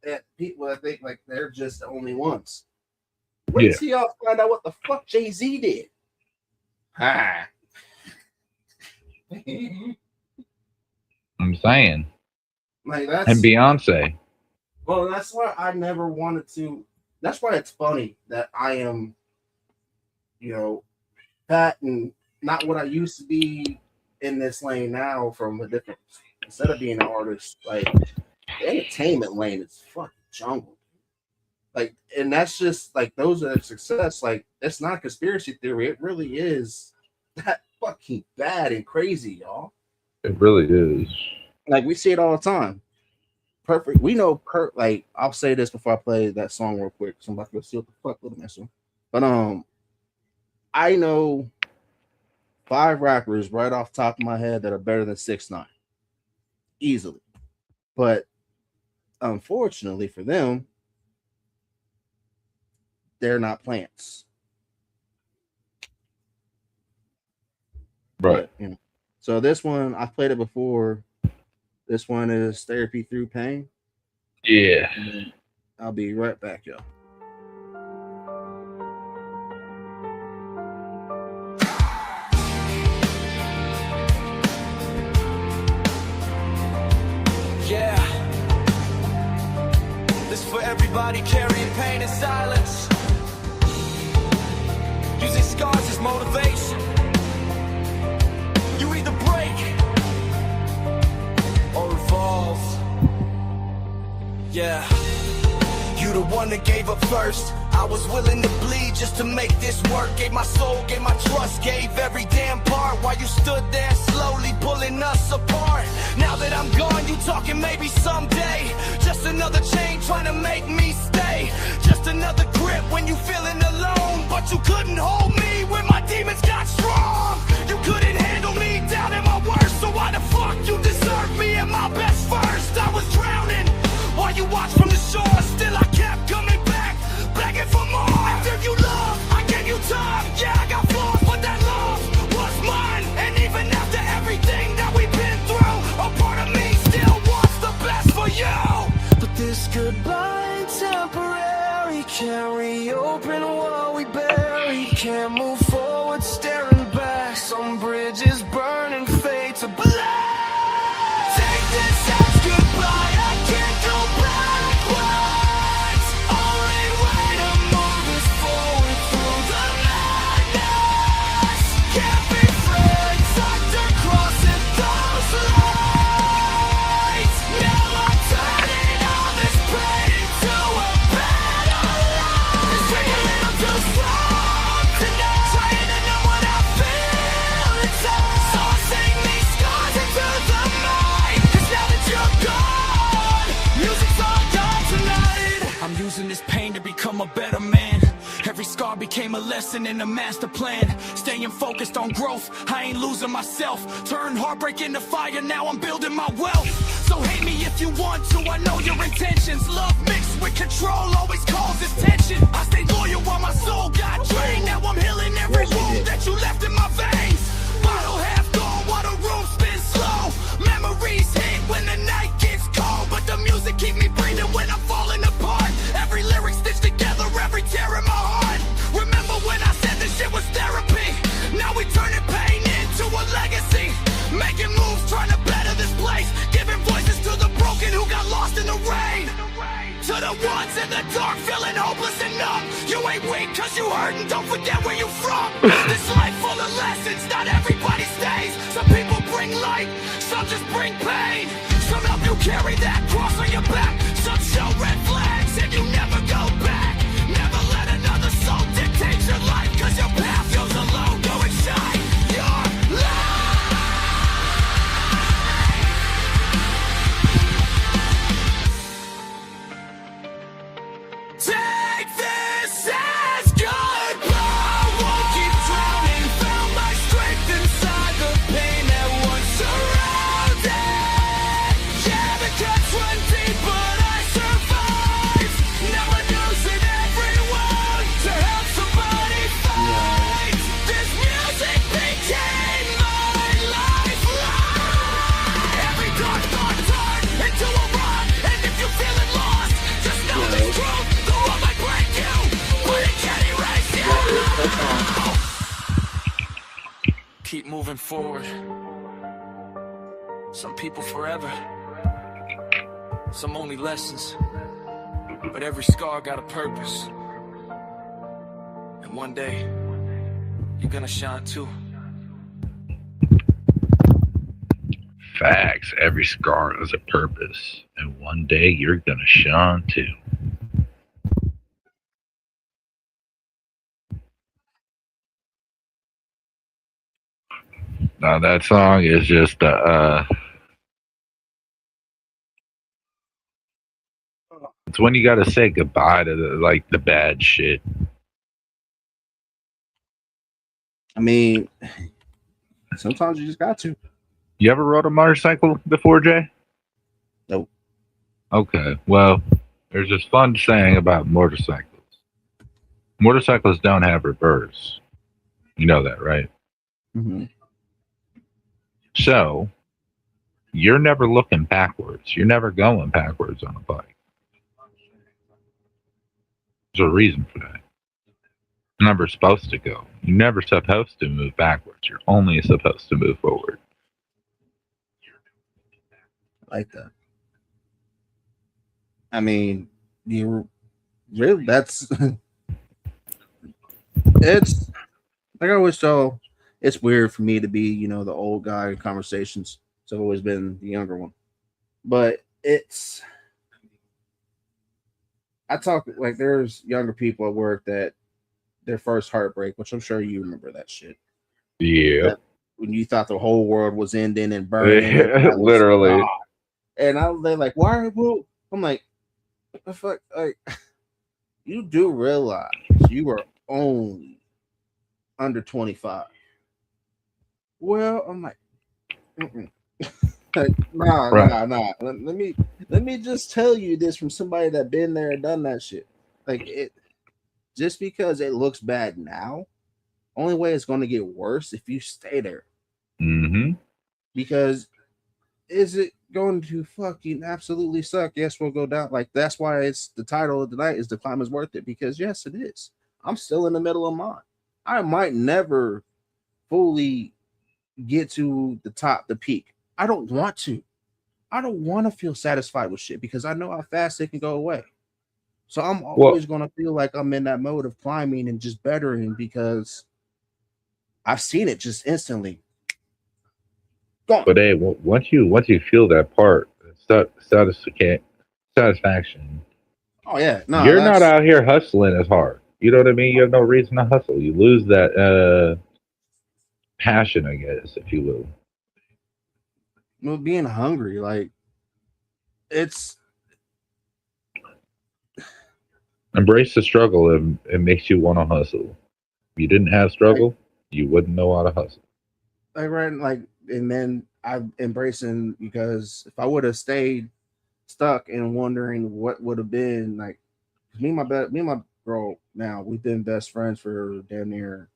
that people I think like they're just the only ones. Wait till y'all find out what the fuck Jay-Z did. Ah. I'm saying, like that's and Beyonce. Well, that's why I never wanted to. That's why it's funny that I am, fat and not what I used to be in this lane now from a different. Instead of being an artist, like the entertainment lane is fucking jungle. Like, and that's just like those are success. Like, it's not a conspiracy theory. It really is that fucking bad and crazy, y'all. It really is. Like we see it all the time. Perfect. We know like I'll say this before I play that song real quick. So I'm about to go see what the fuck with this one. But I know 5 rappers right off the top of my head that are better than 6ix9ine. Easily. But unfortunately for them, they're not plants. Right. But, so this one, I've played it before. This one is Therapy Through Pain. Yeah. I'll be right back, y'all. Yeah. This for everybody carrying pain in silence. Using scars as motivation. You either break or evolve. Yeah. You the one that gave up first. I was willing to bleed just to make this work. Gave my soul, gave my trust, gave every damn part. While you stood there slowly pulling us apart. Now that I'm gone, you talking maybe someday. Just another chain trying to make me stay. Just another grip when you feeling alone. But you couldn't hold me when my demons got strong. You couldn't handle me down at my worst. So why the fuck you deserve me at my best first? I was drowning while you watched from the shore. Still I kept coming back, begging for more. After you love, I gave you time. Yeah, I got flaws, but that love was mine. And even after everything that we've been through, a part of me still wants the best for you. But this goodbye ain't temporary. Can't reopen what we buried. Can't move forward staring back. Some bridges burn and fade to black. Take this as goodbye. I can't go backwards. Only way to move is forward through the madness. Can't be friends after crossing those lines. Now I'm turning all this pain into a better life. It's taking a little too strong tonight. Trying to know what I feel inside. So I sing these scars into the night. 'Cause now that you're gone, music's all gone tonight. I'm using this pain to become a better man. Every scar became a lesson in a master plan. Staying focused on growth, I ain't losing myself. Turn heartbreak into fire, now I'm building my wealth. So hate me if you want to, I know your intentions. Love mixed with control always causes tension. I stayed loyal while my soul got drained. Now I'm healing every wound that you left in my veins. Bottle half gone while the room spins slow. Memories hit when the night gets cold. But the music keep me breathing when I'm falling apart. Every lyric stitched together, every tear in my heart. Remember when I said this shit was therapy? Now we turning pain into a legacy. Making moves, trying to better this place. Giving voices to the broken who got lost in the rain. To the ones in the dark, feeling hopeless and numb. You ain't weak cause you hurt and don't forget where you from. This life full of lessons, not everybody stays. Some people bring light, some just bring pain. Some help you carry that cross on your back. Some show red flags and you never go back. Never let another soul dictate your life, cause your path goes alone. Go and shine your light. Take this as goodbye. Won't keep drowning. Found my strength inside the pain that once surrounded. Yeah, the cuts run deep, but I survived. Now I'm using everyone to help somebody fight. This music became my lifeline. Every dark thought turned into a rhyme. And if you're feeling lost, just know this truth. The world might break you, but it can't erase you. Keep moving forward. Some people forever, some only lessons. But every scar got a purpose. And one day, you're gonna shine too. Facts. Every scar has a purpose, and one day you're gonna shine too. Now that song is just it's when you gotta say goodbye to the bad shit. I mean, sometimes you just got to. You ever rode a motorcycle before, Jay? Nope. Okay, well, there's this fun saying about motorcycles. Motorcycles don't have reverse. You know that, right? Mm-hmm. So, you're never looking backwards. You're never going backwards on a bike. There's a reason for that. You're never supposed to go. You're never supposed to move backwards. You're only supposed to move forward. Like that. I mean, you really, that's it's like I always tell, it's weird for me to be, the old guy in conversations. So I've always been the younger one. But I talk like there's younger people at work that their first heartbreak, which I'm sure you remember that shit. Yeah. That when you thought the whole world was ending and burning. And literally. And they're like, why? Well, I'm like, what the fuck? Like, you do realize you are only under 25. Well, I'm like, like nah. Let me just tell you this from somebody that been there and done that shit. Like it, just because it looks bad now, only way it's going to get worse if you stay there. Mm-hmm. Because is it going to fucking absolutely suck? Yes, we'll go down. Like that's why it's the title of the night is The Climb is Worth It, because yes, it is. I'm still in the middle of mine. I might never fully get to the top, the peak. I don't want to. I don't want to feel satisfied with shit because I know how fast it can go away. So I'm always going to feel like I'm in that mode of climbing and just bettering because I've seen it just instantly. Gone. But hey, once you feel that part, satisfaction. Oh yeah, no, you're not out here hustling as hard. You know what I mean? You have no reason to hustle. You lose that passion, I guess, if you will. Well, being hungry, like it's embrace the struggle and it makes you want to hustle. If you didn't have struggle, you wouldn't know how to hustle. And then I'm embracing because if I would have stayed stuck and wondering what would have been like, me and my girl now we've been best friends for damn near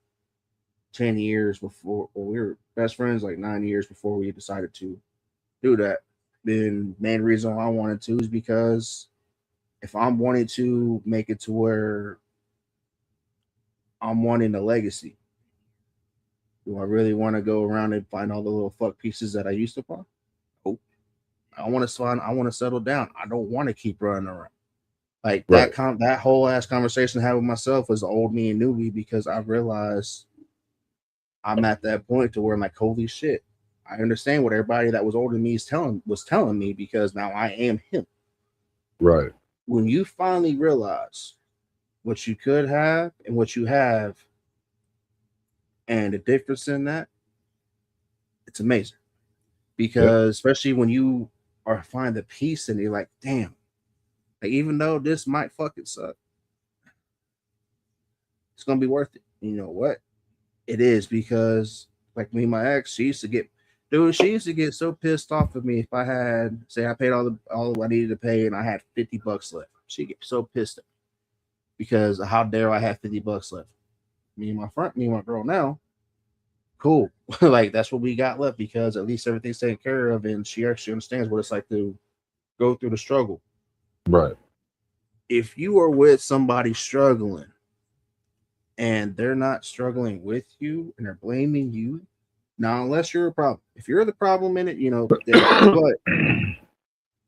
10 years before, or we were best friends like 9 years before we decided to do that. The main reason I wanted to is because if I'm wanting to make it to where I'm wanting a legacy, do I really want to go around and find all the little fuck pieces that I used to find? Oh, I want to settle down. I don't want to keep running around. Like right. That whole ass conversation I had with myself was the old me and new me because I realized I'm at that point to where I'm like, holy shit, I understand what everybody that was older than me was telling me, because now I am him. Right. When you finally realize what you could have and what you have, and the difference in that, it's amazing. Yep. Because especially when you are find the peace and you're like, damn, like, even though this might fucking suck, it's gonna be worth it. You know what? It is, because like me and my ex, she used to get so pissed off at me if I had, say, I paid all I needed to pay and I had $50 left. She'd get so pissed at me because how dare I have $50 left. Me and my girl now, cool. Like, that's what we got left, because at least everything's taken care of and she actually understands what it's like to go through the struggle. Right. If you are with somebody struggling and they're not struggling with you and they're blaming you, now, unless you're a problem, if you're the problem in it, but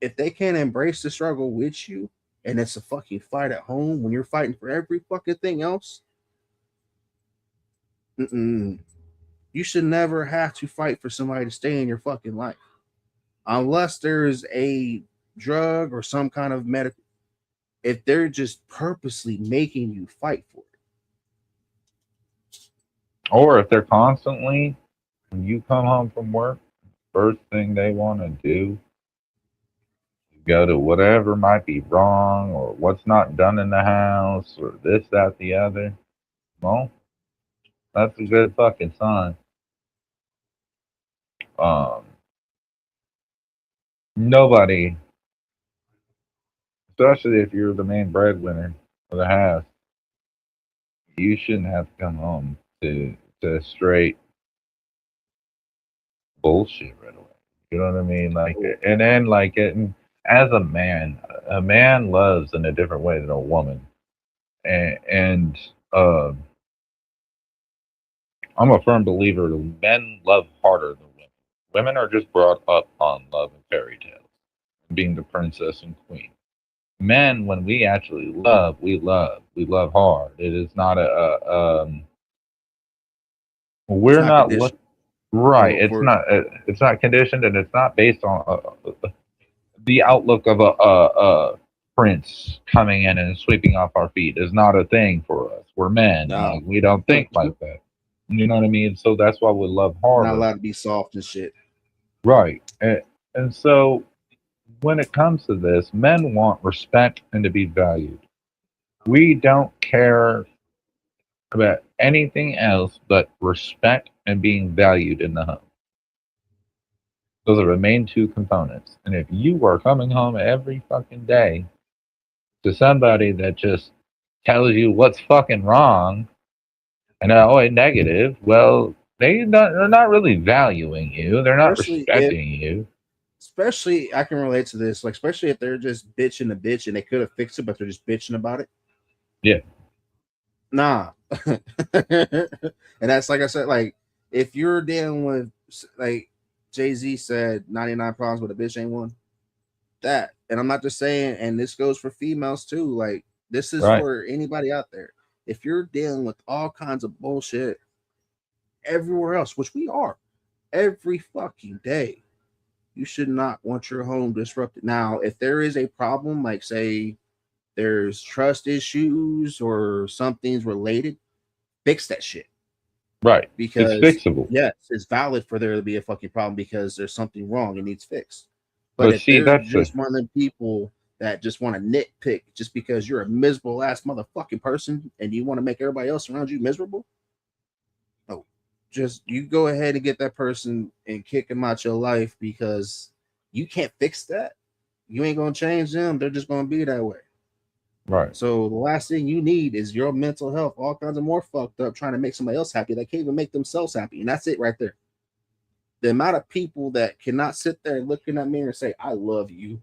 if they can't embrace the struggle with you and it's a fucking fight at home when you're fighting for every fucking thing else, you should never have to fight for somebody to stay in your fucking life. Unless there's a drug or some kind of medical, if they're just purposely making you fight for it. Or if they're constantly, when you come home from work, first thing they want to do is go to whatever might be wrong or what's not done in the house or this, that, the other. Well, that's a good fucking sign. Nobody, especially if you're the main breadwinner of the house, you shouldn't have to come home to straight bullshit right away. You know what I mean? Like, and then like as a man loves in a different way than a woman, and I'm a firm believer that men love harder than women. Women are just brought up on love and fairy tales, being the princess and queen. Men, when we actually love, we love hard. It is not we're not look right. It's not conditioned, and it's not based on the outlook of a prince coming in and sweeping off our feet is not a thing for us. We're men. No. Like, we don't think like that. You know what I mean? So that's why we love harder. Not allowed to be soft and shit. Right. And so when it comes to this, men want respect and to be valued. We don't care about anything else but respect and being valued in the home. Those are the main two components. And if you are coming home every fucking day to somebody that just tells you what's fucking wrong and always negative, well, they're not really valuing you. They're not respecting you. Especially, I can relate to this. Like, especially if they're just bitching a bitch and they could have fixed it, but they're just bitching about it. Yeah. Nah. And that's, like I said, like, if you're dealing with, like Jay-Z said, 99 problems with a bitch ain't one. That. And I'm not just saying, and this goes for females too. Like, this is for anybody out there. If you're dealing with all kinds of bullshit everywhere else, which we are every fucking day, you should not want your home disrupted. Now, if there is a problem, like say there's trust issues or something's related, fix that shit. Right. Because it's fixable. Yes, it's valid for there to be a fucking problem because there's something wrong. It needs fixed. But if see, that's just one of them people that just want to nitpick just because you're a miserable ass motherfucking person and you want to make everybody else around you miserable, no, just you go ahead and get that person and kick them out your life, because you can't fix that. You ain't gonna change them. They're just gonna be that way. Right. So the last thing you need is your mental health all kinds of more fucked up trying to make somebody else happy. They can't even make themselves happy, and that's it right there. The amount of people that cannot sit there and look in that mirror and say, I love you.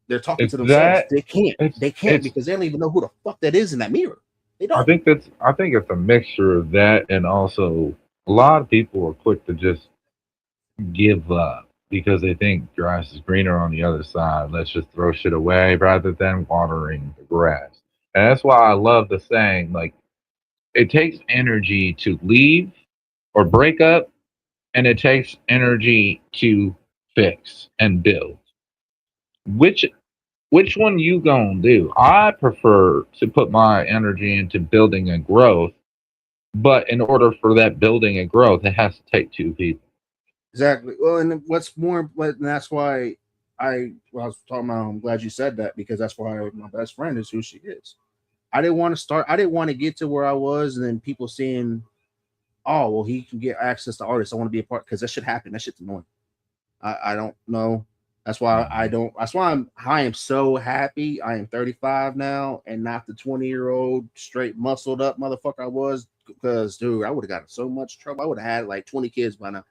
They're talking to themselves. They can't because they don't even know who the fuck that is in that mirror. They don't. I think it's a mixture of that, and also a lot of people are quick to just give up because they think grass is greener on the other side. Let's just throw shit away rather than watering the grass. And that's why I love the saying, like, it takes energy to leave or break up, and it takes energy to fix and build. Which which one you gonna do? I prefer to put my energy into building and growth, but in order for that building and growth, it has to take two people. Exactly. Well, and what's more, and that's why I was talking about. I'm glad you said that because that's why my best friend is who she is. I didn't want to start. I didn't want to get to where I was, and then people seeing, oh, well, he can get access to artists. I want to be a part because that should happen. That shit's annoying. I don't know. That's why I don't. That's why I am so happy. I am 35 now, and not the 20-year-old straight muscled up motherfucker I was. Because dude, I would have gotten so much trouble. I would have had like 20 kids by now.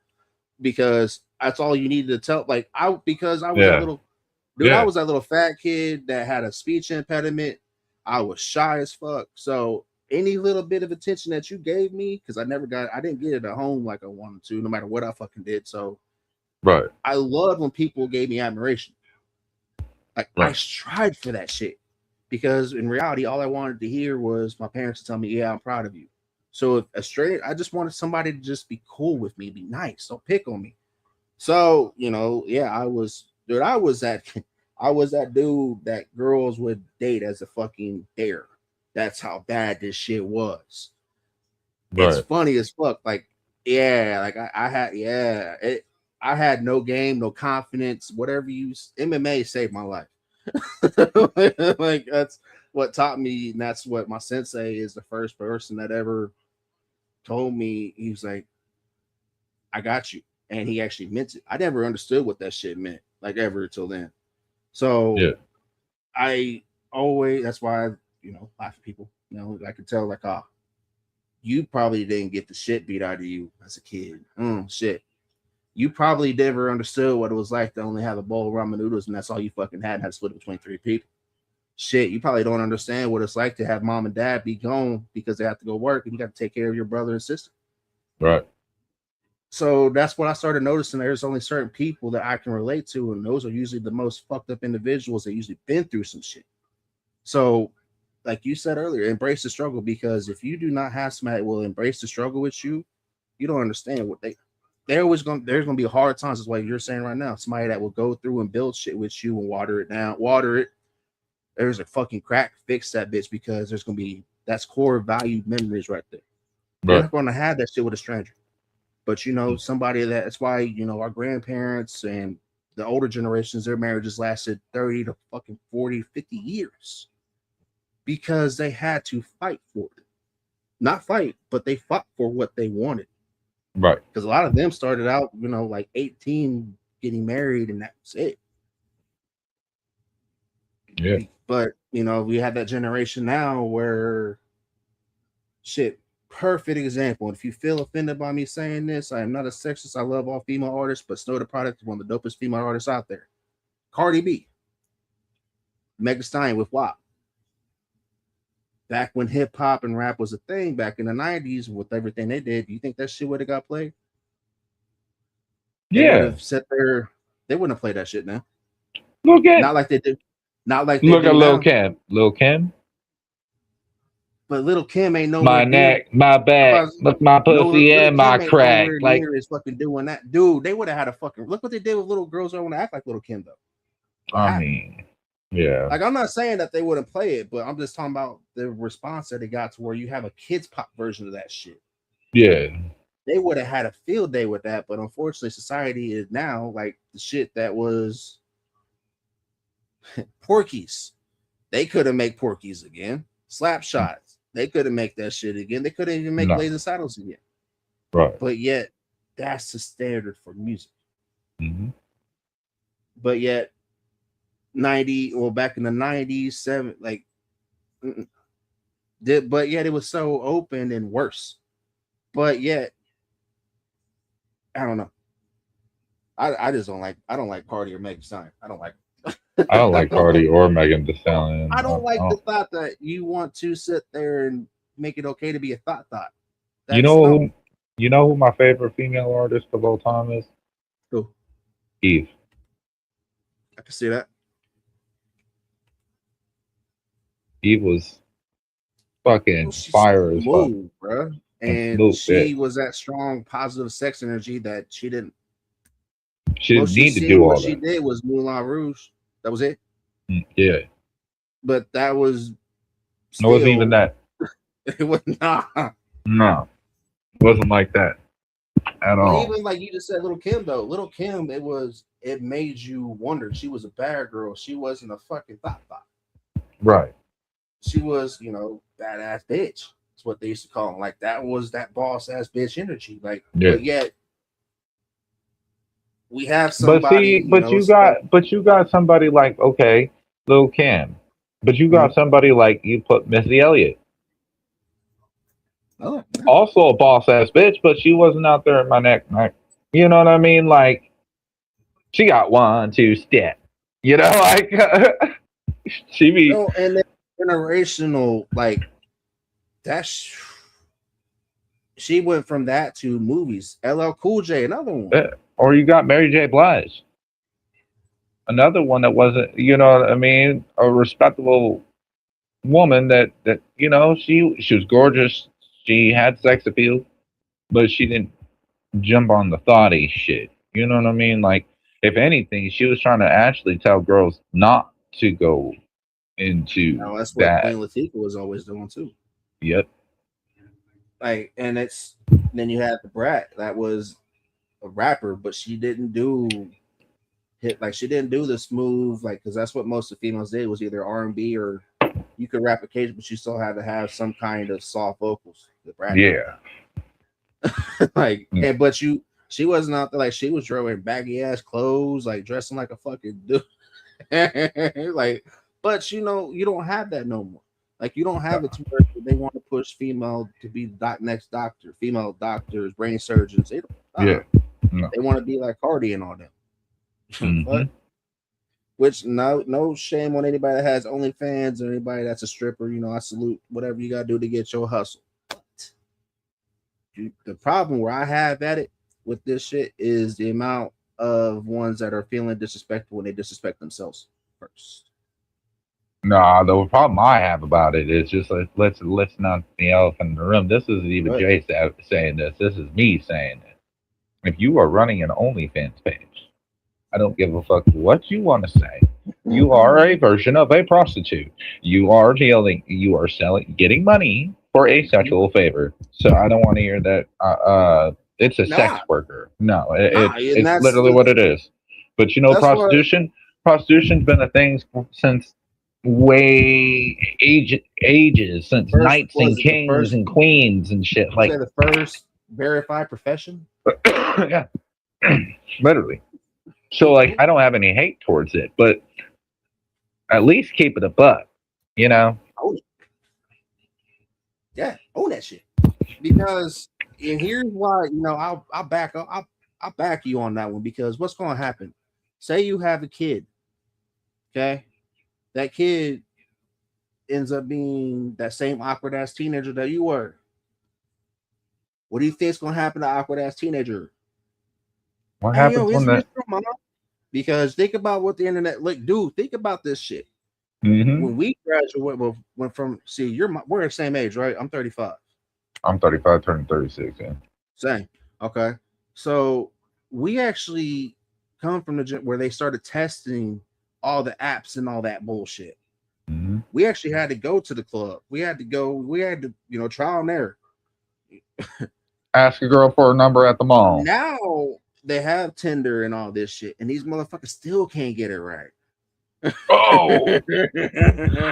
Because that's all you needed to tell. Like because I was that Yeah. little dude. I Yeah. was that little fat kid that had a speech impediment. I was shy as fuck. So any little bit of attention that you gave me, because I didn't get it at home like I wanted to, no matter what I fucking did. So Right. I loved when people gave me admiration. Like I Right. tried for that shit because in reality, all I wanted to hear was my parents to tell me, "Yeah, I'm proud of you." So if a straight, I just wanted somebody to just be cool with me, be nice, don't pick on me. So yeah, dude. I was that dude that girls would date as a fucking dare. That's how bad this shit was. It's Right. funny as fuck. Like, yeah, like I had, yeah, I had no game, no confidence, whatever MMA saved my life. Like that's what taught me, and that's what my sensei is the first person that ever told me. He was like, I got you. And he actually meant it. I never understood what that shit meant, like ever till then. So Yeah. I always that's why laugh at people. I could tell like, you probably didn't get the shit beat out of you as a kid. Shit. You probably never understood what it was like to only have a bowl of ramen noodles and that's all you fucking had and had to split it between three people. Shit, you probably don't understand what it's like to have mom and dad be gone because they have to go work and you got to take care of your brother and sister. Right. So that's what I started noticing. There's only certain people that I can relate to, and those are usually the most fucked up individuals that usually been through some shit. So, like you said earlier, embrace the struggle because if you do not have somebody that will embrace the struggle with you, you don't understand what they're always going. There's going to be hard times. That's what you're saying right now. Somebody that will go through and build shit with you and water it down, water it. There's a fucking crack. Fix that bitch because there's going to be that's core valued memories right there. You're Right. not going to have that shit with a stranger. But somebody that's why our grandparents and the older generations, their marriages lasted 30 to fucking 40, 50 years because they had to fight for it. Not fight, but they fought for what they wanted. Right. Because a lot of them started out, like 18 getting married and that was it. Yeah. But, we have that generation now where shit, perfect example. And if you feel offended by me saying this, I am not a sexist. I love all female artists, but Snow the Product is one of the dopest female artists out there. Cardi B, Megan Stein with WAP. Back when hip hop and rap was a thing back in the 90s with everything they did, do you think that shit would have got played? They would Yeah. have sat there, they wouldn't have played that shit now. Look at Not like they do. Not like they look at do Lil now. Kim. Lil Kim. But Little Kim ain't nowhere My near. neck, my back, look my No, pussy Little and my Kim ain't crack. nowhere Like, near is fucking doing that. Dude, they would have had a fucking look what they did with little girls that want to act like Little Kim though. What I happened? mean, yeah. Like I'm not saying that they wouldn't play it, but I'm just talking about the response that they got to where you have a kids pop version of that shit. Yeah. They would have had a field day with that, but unfortunately, society is now like the shit that was Porkies. They couldn't make Porkies again. Slap shots. They couldn't make that shit again. They couldn't even make No. Blazing Saddles again. Right. But yet, that's the standard for music. Mm-hmm. But yet, back in the 90s, but yet it was so open and worse. But yet, I don't know. I just I don't like Cardi or Megan Stein. I don't like. I don't like Cardi or Megan Thee Stallion. I don't like the thought that you want to sit there and make it okay to be a thought. You know who my favorite female artist of all time is? Who? Eve. I can see that. Eve was fucking She's fire as fuck. smooth, bro. And And smooth she bitch. was that strong, positive sex energy that she didn't. She didn't Most you need to seen do what all she that. did was Moulin Rouge. That was it. Yeah, it But that was wasn't even still that. it was not. No, it wasn't like that at But all. even like you just said, Little Kim though, Little Kim, it made you wonder. She was a bad girl. She wasn't a fucking thought. Right. She was, badass bitch. That's what they used to call them. Like that was that boss ass bitch energy. Like, Yeah. but yet we have But somebody, see, but you got somebody like, okay, Lil Kim, but you got somebody like, you put Missy Elliott, oh, also a boss ass bitch, but she wasn't out there in my neck. You know what I mean? Like, she got 1, 2 step. You know, like she be. no, and then generational, like that's she went from that to movies. LL Cool J, another one. Or you got Mary J. Blige, another one that wasn't, you know what I mean, a respectable woman that she was gorgeous. She had sex appeal, but she didn't jump on the thoughty shit. You know what I mean? Like, if anything, she was trying to actually tell girls not to go into Now that's what that. Queen Latifah was always doing too. Yep. Like, and then you had the Brat that was a rapper, but she didn't do she didn't do the smooth, like, because that's what most of the females did was either R&B or you could rap occasionally, but you still had to have some kind of soft vocals. The Brat, Yeah. like, and but she wasn't out there like she was wearing baggy ass clothes, like dressing like a fucking dude. Like, but you don't have that no more. Like, you don't have it to where they want to push female to be next doctor, female doctors, brain surgeons. They don't. Yeah. No. They want to be like Cardi and all them. Mhm. Which no shame on anybody that has OnlyFans or anybody that's a stripper. I salute whatever you gotta do to get your hustle. But the problem where I have at it with this shit is the amount of ones that are feeling disrespectful when they disrespect themselves first. No, the problem I have about it is just like, let's not the elephant in the room. This isn't even Jay saying this. This is me saying it. If you are running an OnlyFans page, I don't give a fuck what you want to say. You are a version of a prostitute. You are selling, getting money for a sexual favor. So I don't want to hear that. It's a sex worker. No, it's literally what it is. But prostitution's been a thing since way ages, since knights and kings and queens and shit. Like the first verified profession. Yeah, literally. So like, I don't have any hate towards it, but at least keep it a buck, Own it. Yeah, own that shit. Because, and here's why, I'll back up. I'll back you on that one, because what's going to happen? Say you have a kid, okay? That kid ends up being that same awkward ass teenager that you were. What do you think is going to happen to awkward ass teenager? What happens when that? Because think about what the internet dude. Think about this shit. Mm-hmm. When we graduated, went from we're the same age, right? I'm 35. I'm 35, turning 36. Yeah. Same. Okay. So we actually come from the where they started testing all the apps and all that bullshit. Mm-hmm. We actually had to go to the club. We had to trial and error. Ask a girl for a number at the mall. Now they have Tinder and all this shit, and these motherfuckers still can't get it right. Oh,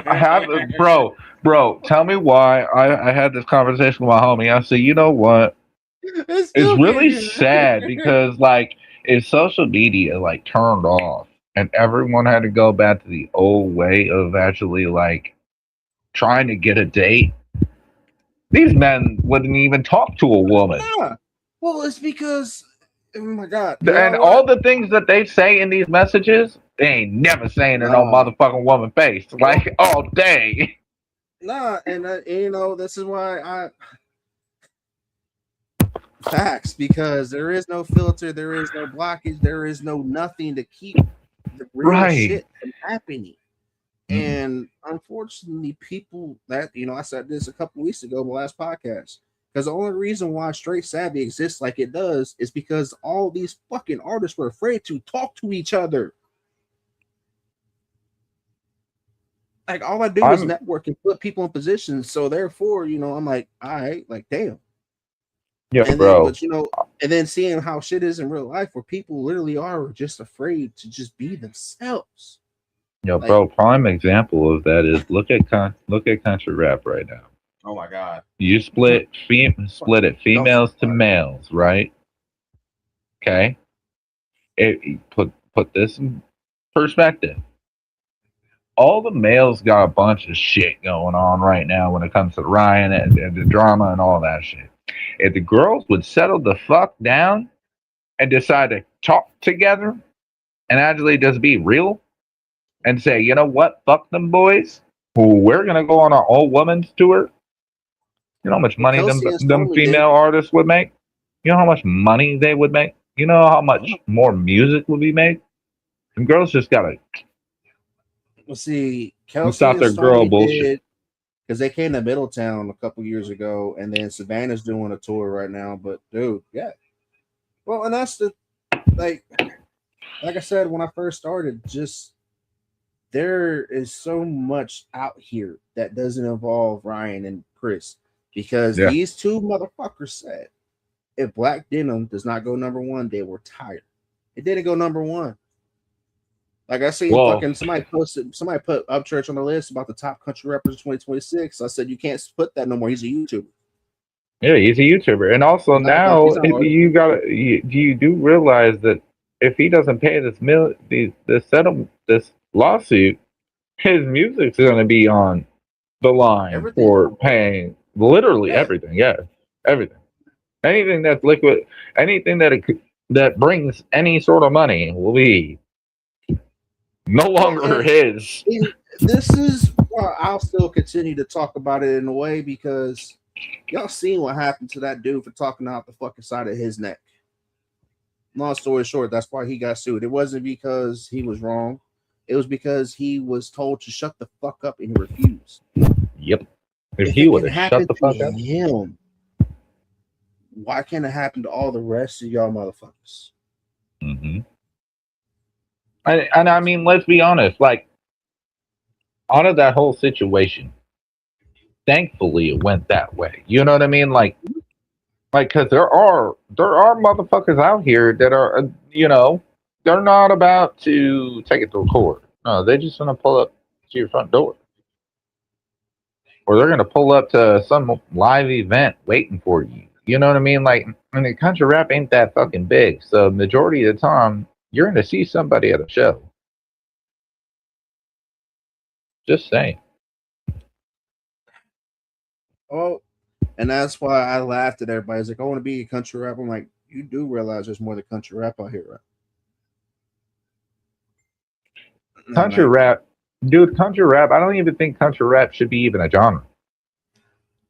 I have, bro. Tell me why. I had this conversation with my homie. I said, you know what? It's really sad because, like, if social media like turned off and everyone had to go back to the old way of actually like trying to get a date, these men wouldn't even talk to a woman. Yeah. Well, it's because, oh my God. And all the things that they say in these messages, they ain't never saying in no motherfucking woman face. Like, all day. Nah, and this is why facts, because there is no filter, there is no blockage, there is no nothing to keep the real shit from happening. And unfortunately, people that I said this a couple weeks ago in the last podcast. Because the only reason why Straight Savvy exists like it does is because all these fucking artists were afraid to talk to each other. Like all I do is network and put people in positions. So therefore, I'm like, all right, like damn. Yeah, and bro. Then, but and then seeing how shit is in real life where people literally are just afraid to just be themselves. Yo, bro, prime example of that is look at country rap right now. Oh my god. You split it females to males, right? Okay. Put this in perspective. All the males got a bunch of shit going on right now when it comes to Ryan and the drama and all that shit. If the girls would settle the fuck down and decide to talk together and actually just be real and say, you know what, fuck them boys, we're gonna go on our all women's tour. You know how much money them female artists would make? You know how much money they would make? You know how much more music would be made? And girls just gotta see Kelsey stop their girl bullshit. Because they came to Middletown a couple years ago, and then Savannah's doing a tour right now. But dude, yeah. Well, and that's the like I said when I first started, just there is so much out here that doesn't involve Ryan and Chris. Because these two motherfuckers said if Black Denim does not go number one, they were tired. It didn't go number one. Like I seen fucking somebody put Upchurch on the list about the top country rappers of 2026. I said you can't put that no more. He's a YouTuber. Yeah, he's a YouTuber. And also now you do realize that if he doesn't pay this lawsuit, his music's gonna be on the line for paying literally everything. Yeah, everything. Anything that's liquid, anything that brings any sort of money will be no longer his. This is why I'll still continue to talk about it in a way because y'all seen what happened to that dude for talking out the fucking side of his neck. Long story short, that's why he got sued. It wasn't because he was wrong. It was because he was told to shut the fuck up and he refused. Yep. If he would have shut the fuck up, him, why can't it happen to all the rest of y'all motherfuckers? Mm-hmm. And I mean, let's be honest. Like, out of that whole situation, thankfully it went that way. You know what I mean? Like, because there are motherfuckers out here that are, they're not about to take it to court. No, they just want to pull up to your front door. Or they're going to pull up to some live event waiting for you. You know what I mean? Like, I mean, country rap ain't that fucking big. So majority of the time, you're going to see somebody at a show. Just saying. Oh, and that's why I laughed at everybody. It's like, I want to be a country rap. I'm like, you do realize there's more than country rap out here, right? Country rap, dude, country rap, I don't even think country rap should be even a genre.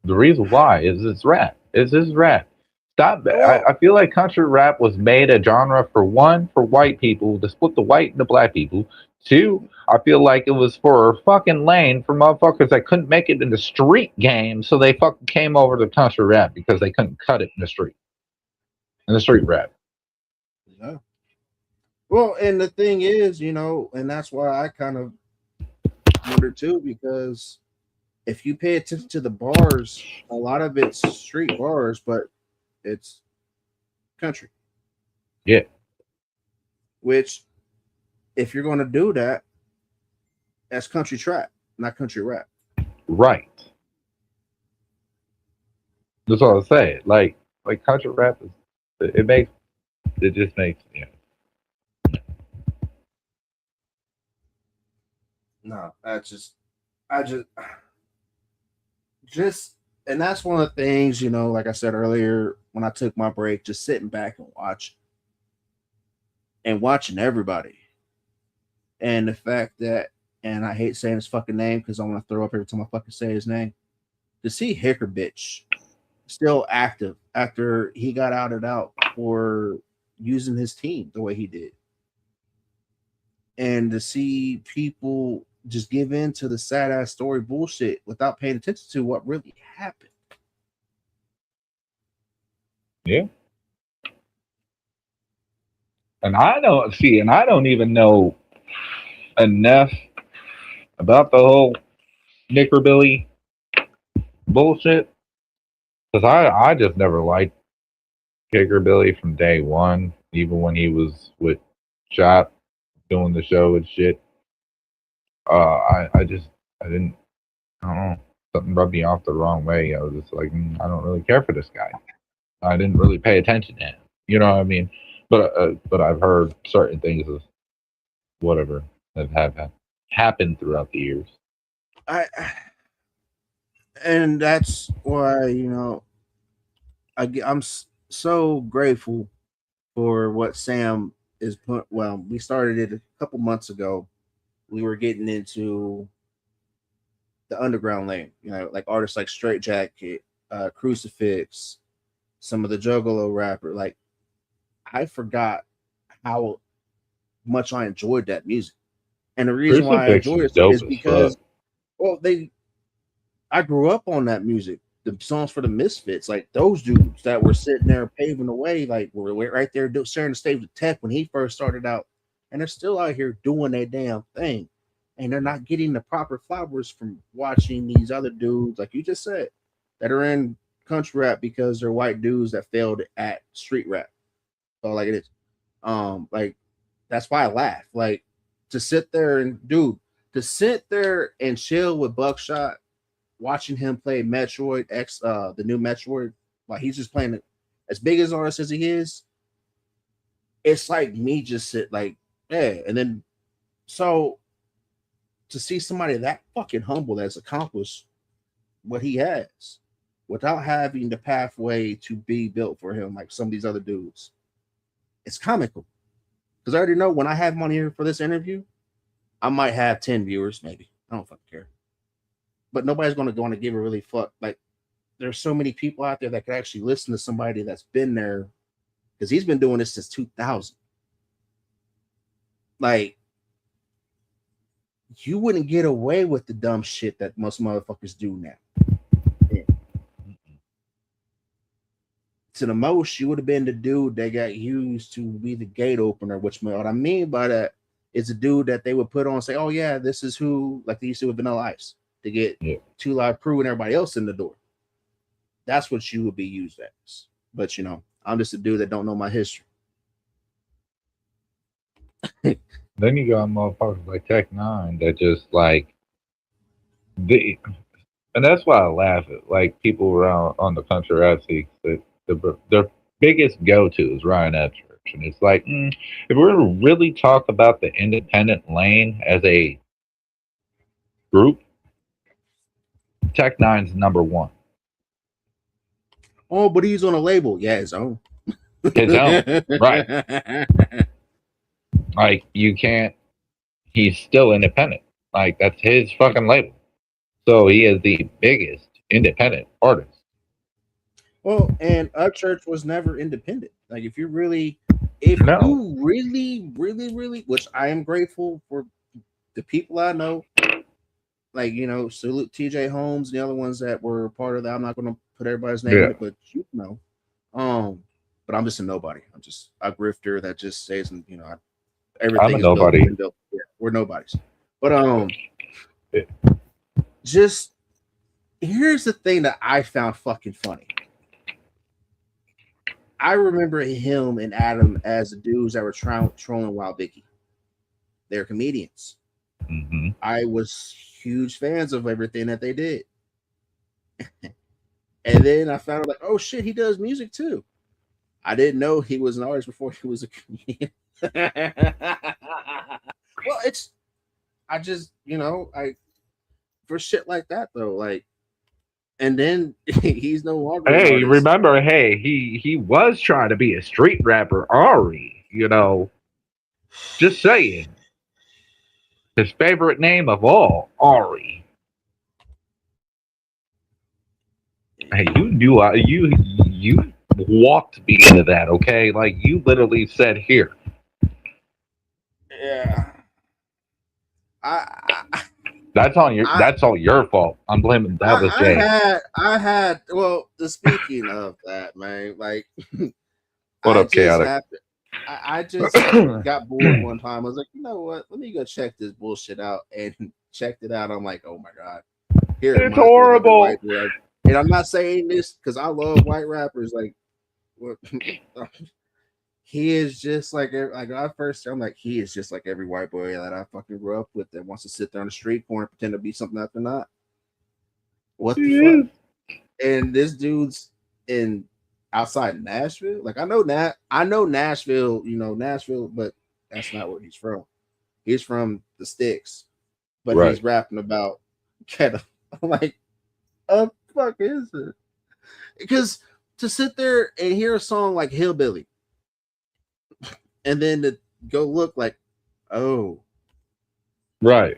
The reason why is it's rap. It's just rap. Stop. I feel like country rap was made a genre for white people to split the white and the black people. Two, I feel like it was for a fucking lane for motherfuckers that couldn't make it in the street game, so they fucking came over to country rap because they couldn't cut it in the street. In the street rap. Yeah. Well, and the thing is, and that's why I kind of wonder too, because if you pay attention to the bars, a lot of it's street bars, but it's country. Yeah. Which, if you're going to do that, that's country trap, not country rap. Right. That's all I say. Like country rap is, it just makes, No, I just, and that's one of the things, like I said earlier, when I took my break, just sitting back and watching everybody. And the fact that, and I hate saying his fucking name because I want to throw up every time I fucking say his name, to see Hicker Bitch still active after he got outed out for using his team the way he did. And to see people just give in to the sad ass story bullshit without paying attention to what really happened. Yeah. And I don't even know enough about the whole Nickerbilly bullshit because I just never liked Nickerbilly from day one, even when he was with Chop doing the show and shit. I didn't, I don't know, something rubbed me off the wrong way. I was just like, I don't really care for this guy. I didn't really pay attention to him. You know what I mean? But I've heard certain things of whatever that have happened throughout the years. And that's why I'm so grateful for what Sam is put. Well, we started it a couple months ago. We were getting into the underground lane, like artists like Straight Jacket, Crucifix, some of the Juggalo rapper. Like, I forgot how much I enjoyed that music, and the reason why I Crucifix enjoyed is it dope is as because, fuck. well, I grew up on that music. The songs for the Misfits, like those dudes that were sitting there paving the way, like were right there sharing the stage with Tech when he first started out, and they're still out here doing their damn thing, and they're not getting the proper flowers from watching these other dudes, like you just said, that are in country rap because they're white dudes that failed at street rap. So like it is, like that's why I laugh. Like to sit there and chill with Buckshot watching him play Metroid X, the new Metroid, while he's just playing it as big as artist as he is, it's like me just sit like, yeah. And then so to see somebody that fucking humble that's accomplished what he has without having the pathway to be built for him, like some of these other dudes, it's comical. Because I already know when I have him on here for this interview, I might have 10 viewers, maybe. I don't fucking care. But nobody's going to give a really fuck. Like, there's so many people out there that could actually listen to somebody that's been there, because he's been doing this since 2000. Like, you wouldn't get away with the dumb shit that most motherfuckers do now. Yeah. To the most, you would have been the dude that got used to be the gate opener, which what I mean by that is a dude that they would put on and say, oh, yeah, this is who, like they used to with Vanilla Ice, to get Two Live Crew and everybody else in the door. That's what you would be used as. But, I'm just a dude that don't know my history. Then you got motherfuckers like Tech Nine that just like and that's why I laugh at like people around on the country rap scene that their biggest go to is Ryan Edchurch, and it's like if we're to really talk about the independent lane as a group, Tech Nine's number one. Oh, but he's on a label. Yeah, his own. His own, right? Like you can't. He's still independent. Like that's his fucking label. So he is the biggest independent artist. Well, and Upchurch was never independent. Like if you really, really, which I am grateful for the people I know, like salute TJ Holmes and the other ones that were part of that. I'm not going to put everybody's name in it, but but I'm just a nobody. I'm just a grifter that just says, everything I'm a is nobody. built. Yeah, we're nobodies. But just here's the thing that I found fucking funny. I remember him and Adam as the dudes that were trolling Wild Vicky. They're comedians. Mm-hmm. I was huge fans of everything that they did. And then I found out like, oh shit, he does music too. I didn't know he was an artist before he was a comedian. Well, I just, for shit like that though, like, and then he's no longer. Hey, remember? Hey, he was trying to be a street rapper, Ari. Just saying. His favorite name of all, Ari. Hey, you knew you walked me into that, okay? Like you literally said here. Yeah. That's on your. That's all your fault. I'm blaming Devil's J. I had. Well, speaking of that, man, like, What up, Chaotic? I just got bored one time. I was like, you know what? Let me go check this bullshit out, and checked it out. I'm like, oh my god, it's horrible. And I'm not saying this because I love white rappers. Like, what? He is just like at first I'm like, he is just like every white boy that I fucking grew up with that wants to sit there on the street corner and pretend to be something that they're not. What the fuck? And this dude's in outside Nashville. Like I know Nashville, Nashville, but that's not where he's from. He's from the sticks, but he's rapping about kettle. I'm like, what the fuck is it? Because to sit there and hear a song like Hillbilly, and then to go look like, oh, right,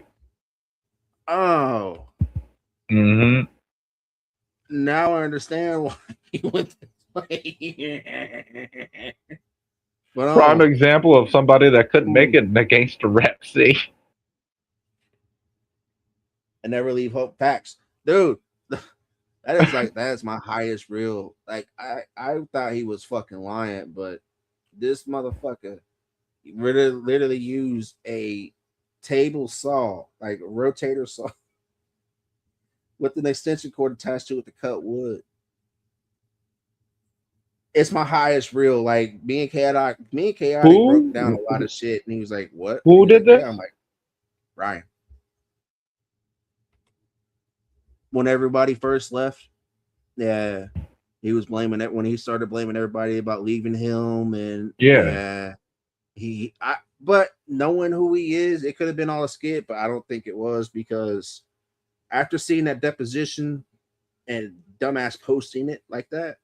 oh, now I understand why he went this way. But, prime example of somebody that couldn't make it in the gangster rap scene. I never leave hope. Facts, dude. That's my highest real. Like I thought he was fucking lying, but this motherfucker literally used a table saw, like a rotator saw, with an extension cord attached to it to cut wood. It's my highest reel. Like me and Chaotic broke down a lot of shit, and he was like, "What? Who did that?" Yeah, I'm like, Ryan. When everybody first left, yeah, he was blaming it when he started blaming everybody about leaving him, and but knowing who he is, it could have been all a skit, but I don't think it was, because after seeing that deposition and dumbass posting it like that,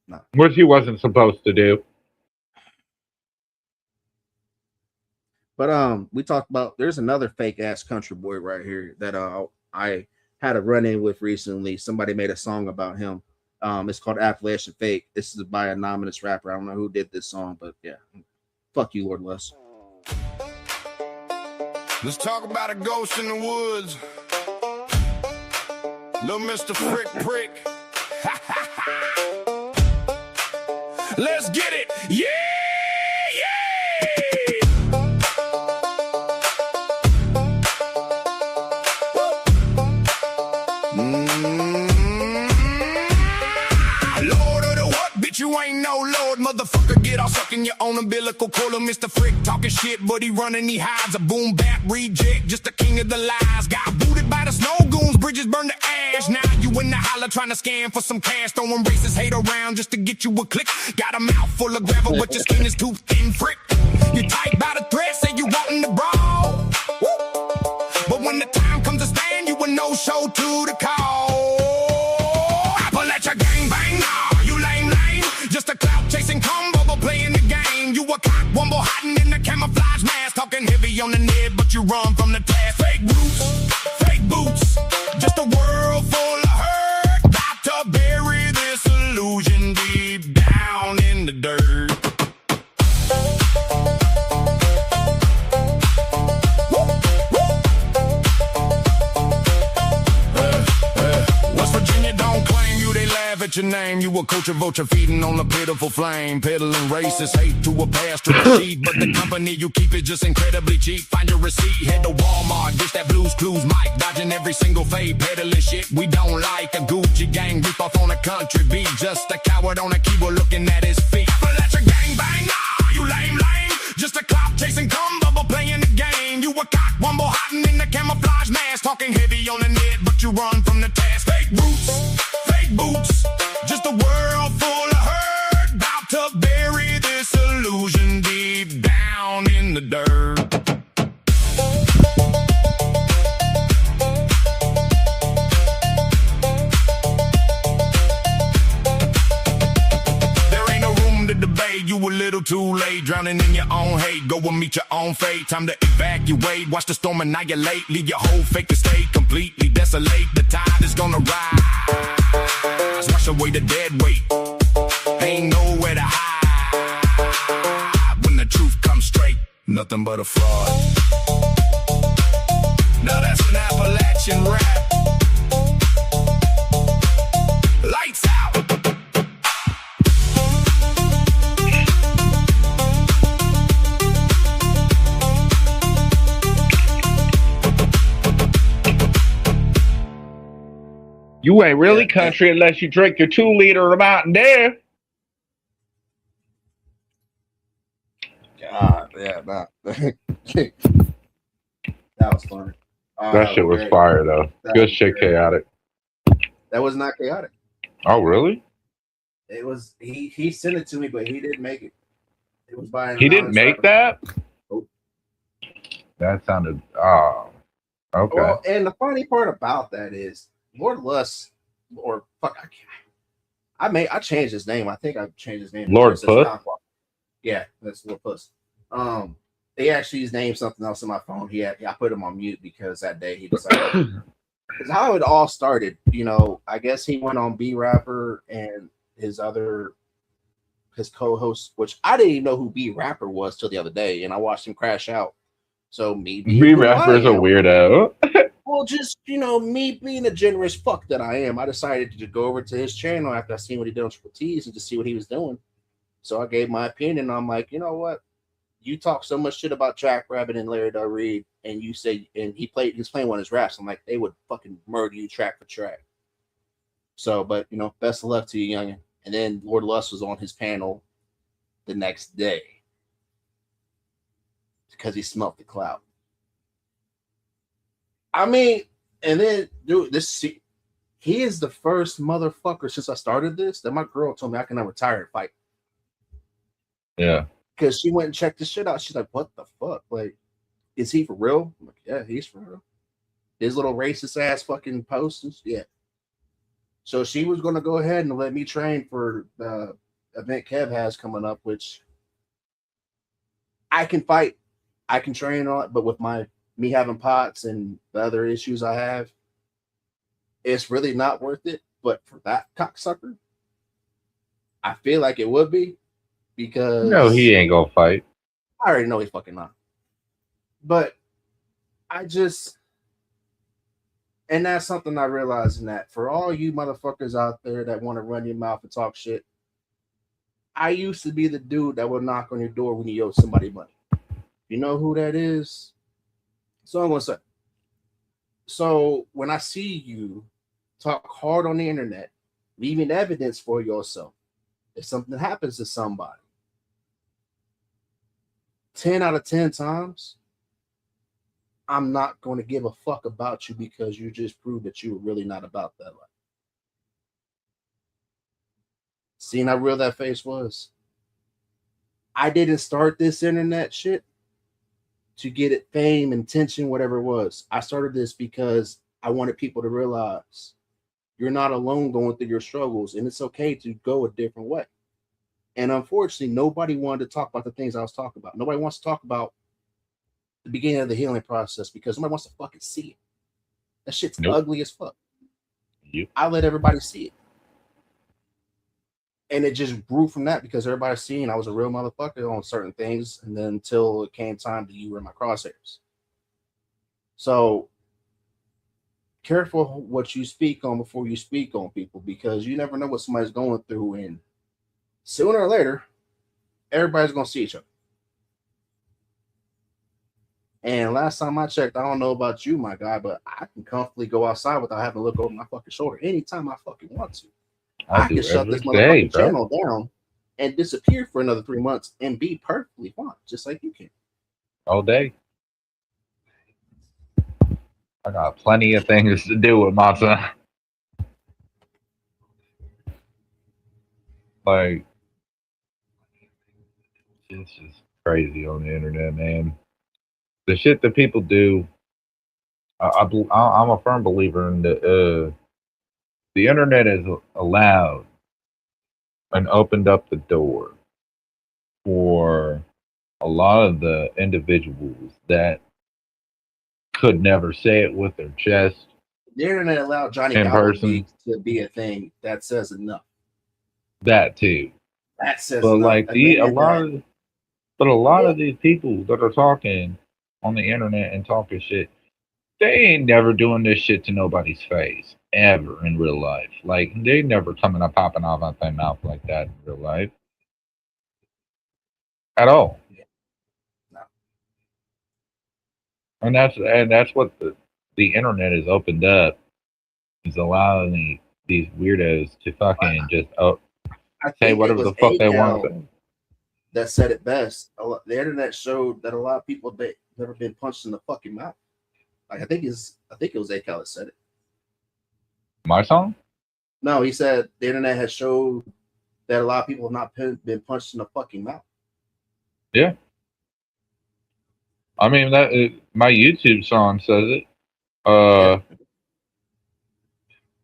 no. Which he wasn't supposed to do. But we talked about, there's another fake ass country boy right here that I had a run in with recently. Somebody made a song about him. It's called Appalachian Fake. This is by an anonymous rapper. I don't know who did this song, but yeah. Fuck you, Lord Less. Let's talk about a ghost in the woods. Little Mr. Frick Prick. Let's get it. Yeah, Lord of the what? Bitch, you ain't no Lord, motherfucker. Get all sucking your own umbilical cord. Mr. Frick talking shit, but he running, he hides. A boom bap reject, just the king of the lies. Got booted by the snow goons, bridges burned to ash. Now you in the holler trying to scam for some cash, throwing racist hate around just to get you a click. Got a mouth full of gravel, but your skin is too thin, Frick. You tight by the thread, say you wantin' to brawl. But when the time comes to stand, you a no-show to the call. Appalachia gang bang, nah, you lame. Just a clout chasing combo, but playing the game. You a cock wumble hiding in the camouflage mask, talking heavy on the nib, but you run from the task. Fake roots, fake boots, just a world full of hurt. About to bury this illusion deep down in the dirt. West Virginia don't claim you, they laugh at your name. You a culture vulture feeding on a pitiful flame, peddling racist hate to a pastoral sheet. But the company you keep is just incredibly cheap. Find your receipt, head to Walmart, dish that Blues Clues mic, dodging every single fade, peddling shit we don't like. A Gucci gang rip off on a country beat, just a coward on a keyboard looking at his feet. But let your gang bang, nah, you lame. Just a clout chasing combo, but playing the game. You a cock wumble hiding in the camouflage mask, talking heavy on the net, but you run from the task. Fake roots, fake boots, just a world full of hurt. About to bury this illusion deep down in the dirt. You a little too late, drowning in your own hate. Go and meet your own fate. Time to evacuate. Watch the storm annihilate. Leave your whole fake estate completely desolate. The tide is gonna rise. Wash away the dead weight. Ain't nowhere to hide. When the truth comes straight, nothing but a fraud. Now that's an Appalachian rap. Lights out. You ain't really Yeah, country unless you drink your 2-liter of Mountain Dew. God, yeah, nah. That was funny. That shit was Greg, fire though. that Good was shit, great. chaotic. That was not chaotic. Oh really? It was he sent it to me, but he didn't make it. It was by an He didn't anonymous make rapper. that? Nope. That sounded okay. Well, and the funny part about that is Lord Lust, or fuck, I changed his name. I think I changed his name. Lord It says Puss? Conquest. Yeah, that's Lord Puss. They actually his name something else on my phone. I put him on mute because that day he decided. Because how it all started, I guess he went on B Rapper and his co-host, which I didn't even know who B Rapper was till the other day, and I watched him crash out. So me being B who I Rapper's a am, weirdo. well, just me being a generous fuck that I am, I decided to go over to his channel after I seen what he did on Triple T's and just see what he was doing. So I gave my opinion. And I'm like, you know what? You talk so much shit about Jack Rabbit and Larry Del Reed, and you say, and he was playing one of his raps. I'm like, they would fucking murder you track for track. So, but best of luck to you, youngin. And then Lord Lust was on his panel the next day because he smelt the clout. I mean, and then dude, he is the first motherfucker since I started this that my girl told me I cannot retire and fight. Yeah. Because she went and checked this shit out. She's like, what the fuck? Like, is he for real? I'm like, yeah, he's for real. His little racist ass fucking posters. Yeah. So she was going to go ahead and let me train for the event Kev has coming up, which I can fight. I can train on it, but with me having POTS and the other issues I have, it's really not worth it. But for that cocksucker, I feel like it would be, because No, he ain't gonna fight. I already know he's fucking not. But and that's something I realized, in that for all you motherfuckers out there that want to run your mouth and talk shit, I used to be the dude that would knock on your door when you owe somebody money. You know who that is? So I'm gonna say. So when I see you talk hard on the internet, leaving evidence for yourself, if something happens to somebody, 10 out of 10 times, I'm not going to give a fuck about you, because you just proved that you were really not about that life. Seeing how real that face was. I didn't start this internet shit to get it fame and attention, whatever it was. I started this because I wanted people to realize you're not alone going through your struggles, and it's okay to go a different way. And unfortunately, nobody wanted to talk about the things I was talking about. Nobody wants to talk about the beginning of the healing process, because nobody wants to fucking see it. That shit's ugly as fuck. Yep. I let everybody see it. And it just grew from that, because everybody's seeing I was a real motherfucker on certain things, and then until it came time that you were in my crosshairs. So careful what you speak on before you speak on people, because you never know what somebody's going through, and sooner or later, everybody's going to see each other. And last time I checked, I don't know about you, my guy, but I can comfortably go outside without having to look over my fucking shoulder anytime I fucking want to. I can shut this motherfucking channel down and disappear for another 3 months and be perfectly fine, just like you can. All day. I got plenty of things to do with my son. Like, it's just crazy on the internet, man. The shit that people do, I'm a firm believer in the internet has allowed and opened up the door for a lot of the individuals that could never say it with their chest. The internet allowed Johnny in person to be a thing. That says enough. That too. That says but enough. Like a lot of these people that are talking on the internet and talking shit, they ain't never doing this shit to nobody's face ever in real life. Like they never coming up popping off out their mouth like that in real life at all. No. And that's what the internet has opened up, is allowing these weirdos to fucking just I say think it whatever was the fuck they want to ACAL say. that said it best. The internet showed that a lot of people that never been punched in the fucking mouth. Like I think it was ACAL that said it. My song? No, he said the internet has showed that a lot of people have not been punched in the fucking mouth. Yeah. I mean my YouTube song says it. Yeah.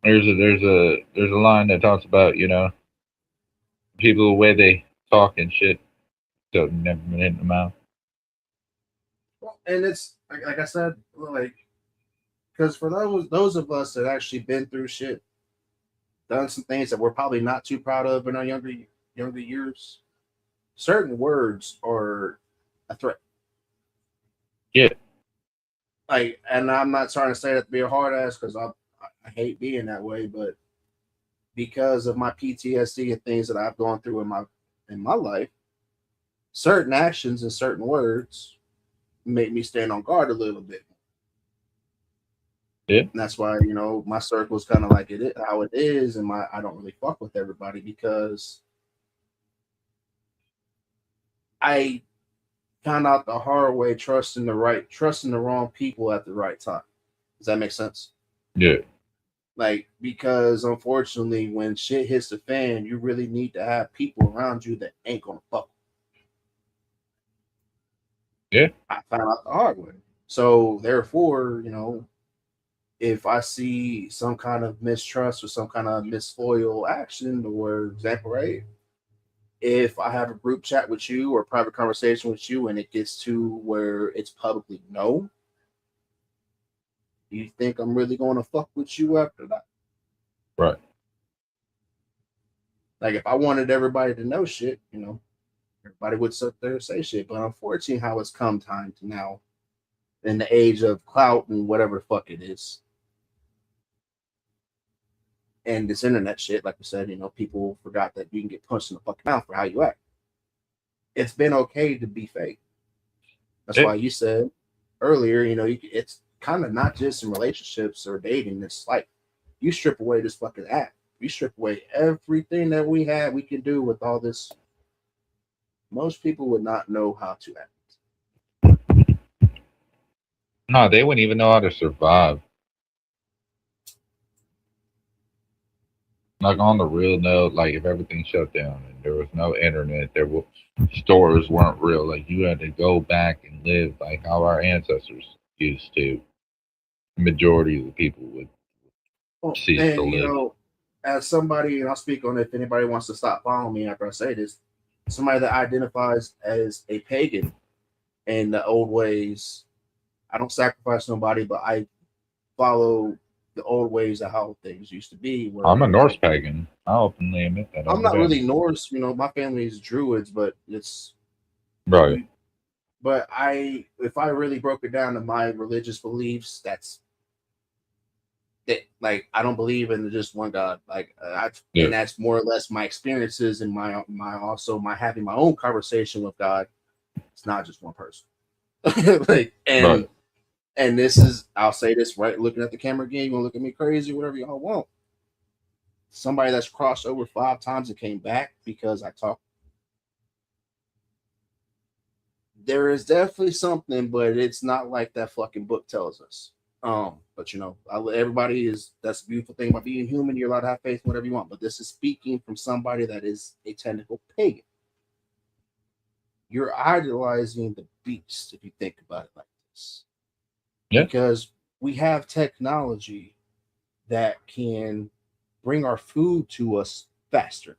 There's a line that talks about, people the way they talk and shit, so never been hit in the mouth. Well, and it's like I said, like because for those of us that actually been through shit, done some things that we're probably not too proud of in our younger years, certain words are a threat. Yeah. Like, and I'm not trying to say that to be a hard ass because I hate being that way, but because of my PTSD and things that I've gone through in my life, certain actions and certain words make me stand on guard a little bit. Yeah. And that's why my circle is kind of like how it is, and I don't really fuck with everybody because I found out the hard way trusting the wrong people at the right time. Does that make sense? Yeah. Like, because unfortunately, when shit hits the fan, you really need to have people around you that ain't gonna fuck. Yeah. I found out the hard way. So therefore, if I see some kind of mistrust or some kind of misloyal action, or example, right? If I have a group chat with you or a private conversation with you and it gets to where it's publicly known, you think I'm really going to fuck with you after that? Right. Like if I wanted everybody to know shit, everybody would sit there and say shit. But unfortunately, how it's come time to now, in the age of clout and whatever the fuck it is, and this internet shit, like I said, people forgot that you can get punched in the fucking mouth for how you act. It's been okay to be fake. That's why you said earlier, it's kind of not just in relationships or dating. It's like you strip away this fucking act. We strip away everything that we can do with all this. Most people would not know how to act. No, they wouldn't even know how to survive. Like on the real note, like if everything shut down and there was no internet, stores weren't real. Like you had to go back and live like how our ancestors used to. The majority of the people would cease to live. As somebody, and I'll speak on it if anybody wants to stop following me after I say this, somebody that identifies as a pagan in the old ways, I don't sacrifice nobody, but I follow the old ways of how things used to be. I'm a Norse pagan. I'll openly admit that. I'm not really Norse, my family is Druids, but it's right. But if I really broke it down to my religious beliefs, that's that. Like I don't believe in just one God. Like and that's more or less my experiences and my also my having my own conversation with God. It's not just one person. And this is, I'll say this right, looking at the camera again, you want to look at me crazy, whatever y'all want. Somebody that's crossed over 5 times and came back because I talked. There is definitely something, but it's not like that fucking book tells us. But everybody that's the beautiful thing about being human. You're allowed to have faith in whatever you want, but this is speaking from somebody that is a technical pagan. You're idolizing the beast if you think about it like this. Yeah. Because we have technology that can bring our food to us faster,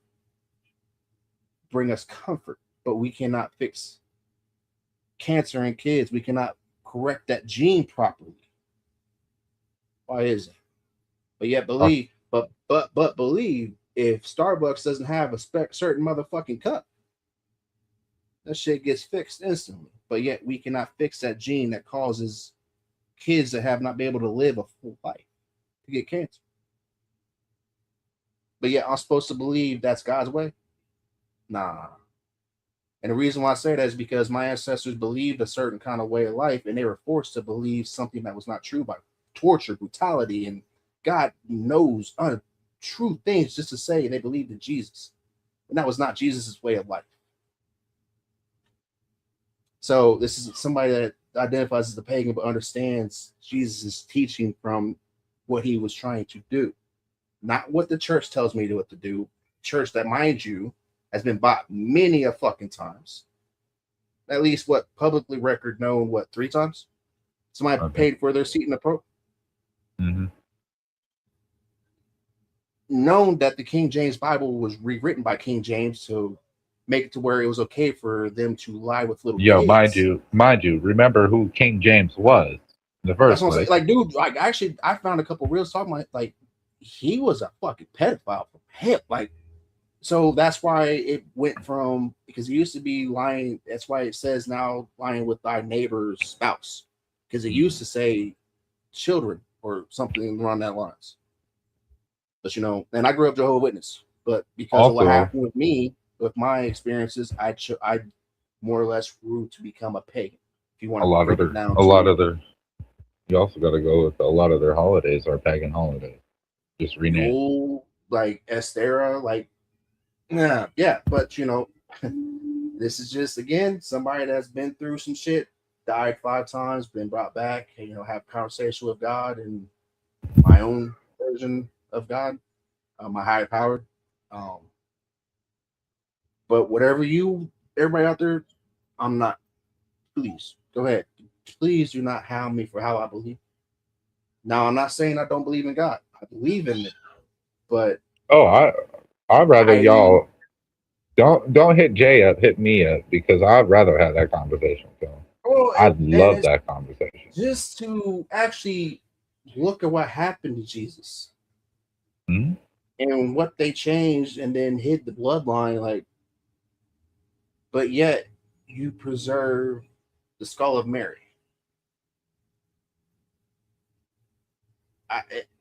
bring us comfort, but we cannot fix cancer in kids. We cannot correct that gene properly. Why is it? But yet believe, but believe if Starbucks doesn't have a certain motherfucking cup, that shit gets fixed instantly. But yet we cannot fix that gene that causes kids that have not been able to live a full life to get cancer. But yet I'm supposed to believe that's God's way? Nah. And the reason why I say that is because my ancestors believed a certain kind of way of life, and they were forced to believe something that was not true by torture, brutality, and God knows untrue things just to say they believed in Jesus. And that was not Jesus's way of life. So this is somebody that identifies as a pagan but understands Jesus' teaching from what he was trying to do. Not what the church tells me what to do. Church that, mind you, has been bought many a fucking times. At least what publicly record known, 3 times? Somebody paid for their seat in the pro. Mm-hmm. Known that the King James Bible was rewritten by King James to make it to where it was okay for them to lie with little kids. Mind you, remember who King James was in the first place. Like, dude, like actually I found a couple reels talking about like he was a fucking pedophile from him. Like, so that's why it went from, because it used to be lying. That's why it says now lying with thy neighbor's spouse, because it used to say children or something around that lines. But and I grew up Jehovah's Witness, but because of what happened with me, with my experiences, I more or less grew to become a pagan. If you want to break it down, you also got to go with a lot of their holidays are pagan holidays. Just rename, like Estera, like. Yeah, but this is just, again, somebody that's been through some shit, died 5 times, been brought back, have conversation with God and my own version of God, my higher power. But whatever everybody out there, I'm not. Please go ahead. Please do not hound me for how I believe. Now, I'm not saying I don't believe in God. I believe in it, but I'd rather y'all don't hit Jay up, hit me up, because I'd rather have that conversation with him. I'd love that conversation. Just to actually look at what happened to Jesus and what they changed and then hid the bloodline, like, but yet you preserve the skull of Mary.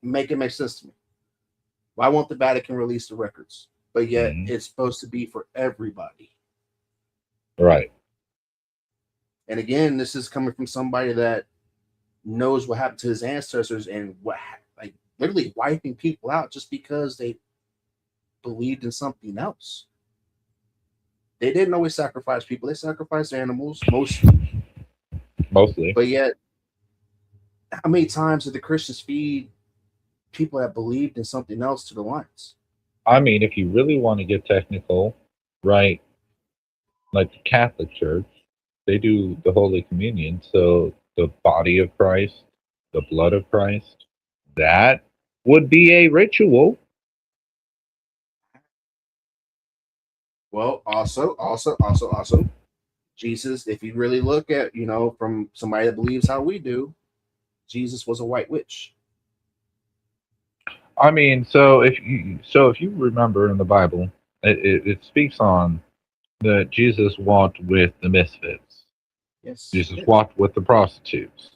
Make it make sense to me. Why won't the Vatican release the records? But yet it's supposed to be for everybody. Right. And again, this is coming from somebody that knows what happened to his ancestors and like literally wiping people out just because they believed in something else. They didn't always sacrifice people. They sacrificed animals, mostly. But yet, how many times did the Christians feed people that believed in something else to the lions? I mean, if you really want to get technical, right, like the Catholic Church, they do the Holy Communion. So the body of Christ, the blood of Christ, that would be a ritual. Well, also, Jesus, if you really look at, from somebody that believes how we do, Jesus was a white witch. I mean, so if you remember in the Bible, it speaks on that Jesus walked with the misfits. Yes. Jesus walked with the prostitutes.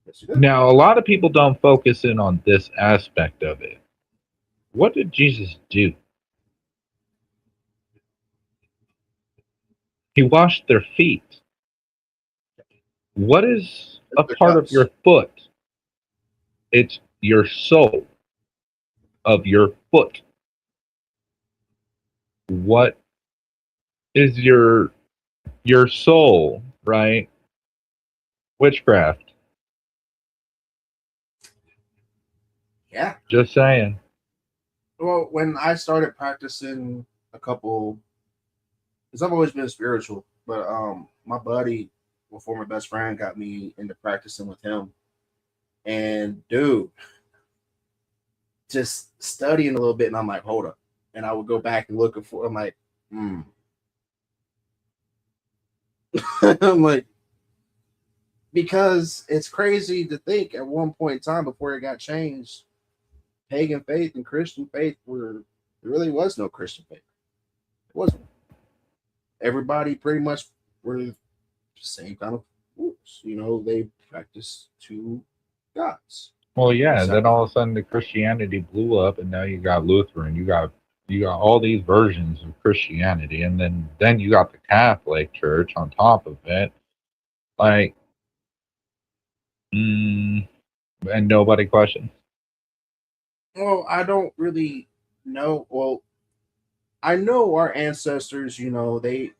Yes, now, a lot of people don't focus in on this aspect of it. What did Jesus do? He washed their feet. What is a part of your foot? It's your sole of your foot. What is your soul, right? Witchcraft. Yeah. Just saying. Well, when I started practicing because I've always been spiritual, but my buddy, my former best friend, got me into practicing with him. And dude, just studying a little bit, and I'm like, hold up. And I would go back and look for, I'm like, I'm like, because it's crazy to think at one point in time before it got changed, pagan faith and Christian faith there really was no Christian faith. It wasn't. Everybody pretty much were the same kind of dinosaurs. You know, they practice two gods. Well, yeah. They And then all of a sudden, the Christianity blew up, and now you got Lutheran. You got all these versions of Christianity, and then you got the Catholic Church on top of it. Like, and nobody questions. Well, I don't really know. Well, I know our ancestors. You know, they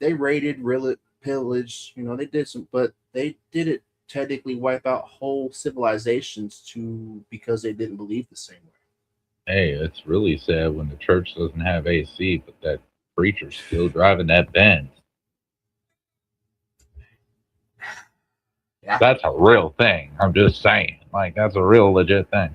raided, really pillaged. You know, they did some, but they didn't technically wipe out whole civilizations because they didn't believe the same way. Hey, it's really sad when the church doesn't have AC, but that preacher's still driving that Benz. Yeah. That's a real thing. I'm just saying. Like, that's a real legit thing.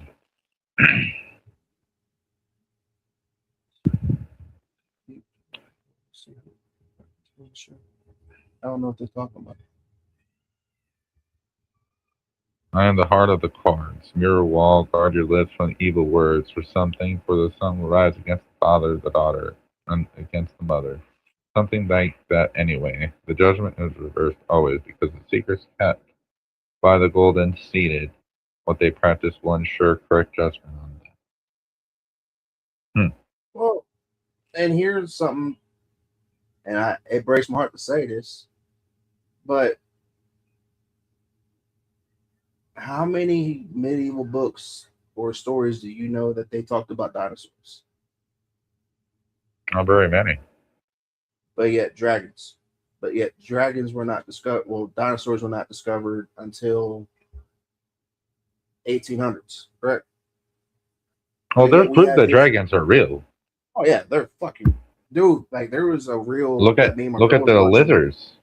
I don't know what they're talking about. I am the heart of the cards. Mirror wall, guard your lips from evil words. For something, for the son will rise against the father, the daughter, and against the mother. Something like that anyway. The judgment is reversed always, because the secrets kept by the golden seated, what they practice will ensure correct judgment on them. Well, and here's something, and it breaks my heart to say this, but how many medieval books or stories do you know that they talked about dinosaurs? Not very many. But yet dragons. But yet dragons were not discovered. Well, dinosaurs were not discovered until 1800s, correct? Well, But there's yet we proof have that history. dragons are real. Oh yeah, they're fucking dude. Like there was a real Look at me and my look girl at was the watching. lizards.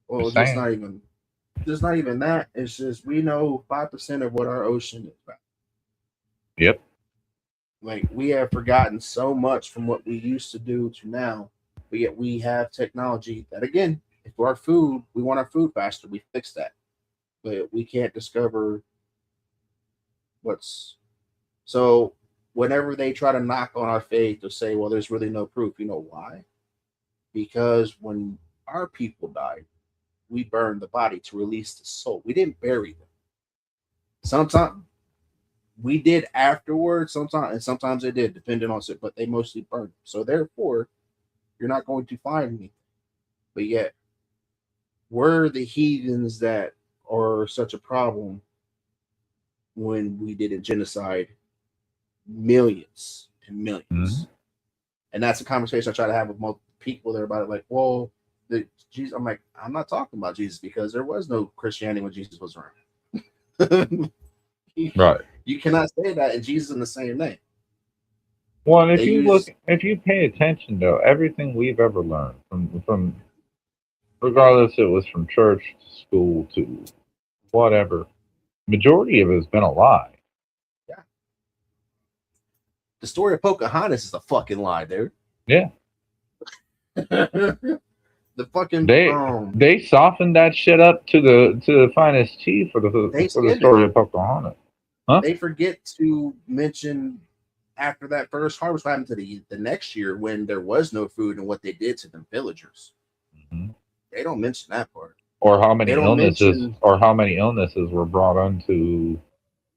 Well, Just just saying. not even that. It's just we know 5% of what our ocean is about. Yep. Like we have forgotten so much from what we used to do to now, but yet we have technology that again, if our food, we want our food faster, we fix that. But we can't discover what's so whenever they try to knock on our faith or say, well, there's really no proof, you know why? Because when our people died, we burned the body to release the soul. We didn't bury them. Sometimes we did afterwards, sometimes, and sometimes they did, depending on it, but they mostly burned. So therefore, you're not going to find anything. But yet, we're the heathens that are such a problem when we did a genocide millions and 1000000s. Mhm. And that's a conversation I try to have with multiple people there about it. Like, well, Jesus, I'm like, I'm not talking about Jesus because there was no Christianity when Jesus was around. Right. You cannot say that and Jesus in the same name. Well, and They if you pay attention though, everything we've ever learned from regardless it was from church to school to whatever, majority of it has been a lie. Yeah. The story of Pocahontas is a fucking lie, dude. Yeah. The fucking they softened that shit up to the finest tea for the story of Pocahontas. Huh? They forget to mention after that first harvest what happened to the next year when there was no food and what they did to them villagers. Mm-hmm. They don't mention that part. Or how many illnesses were brought onto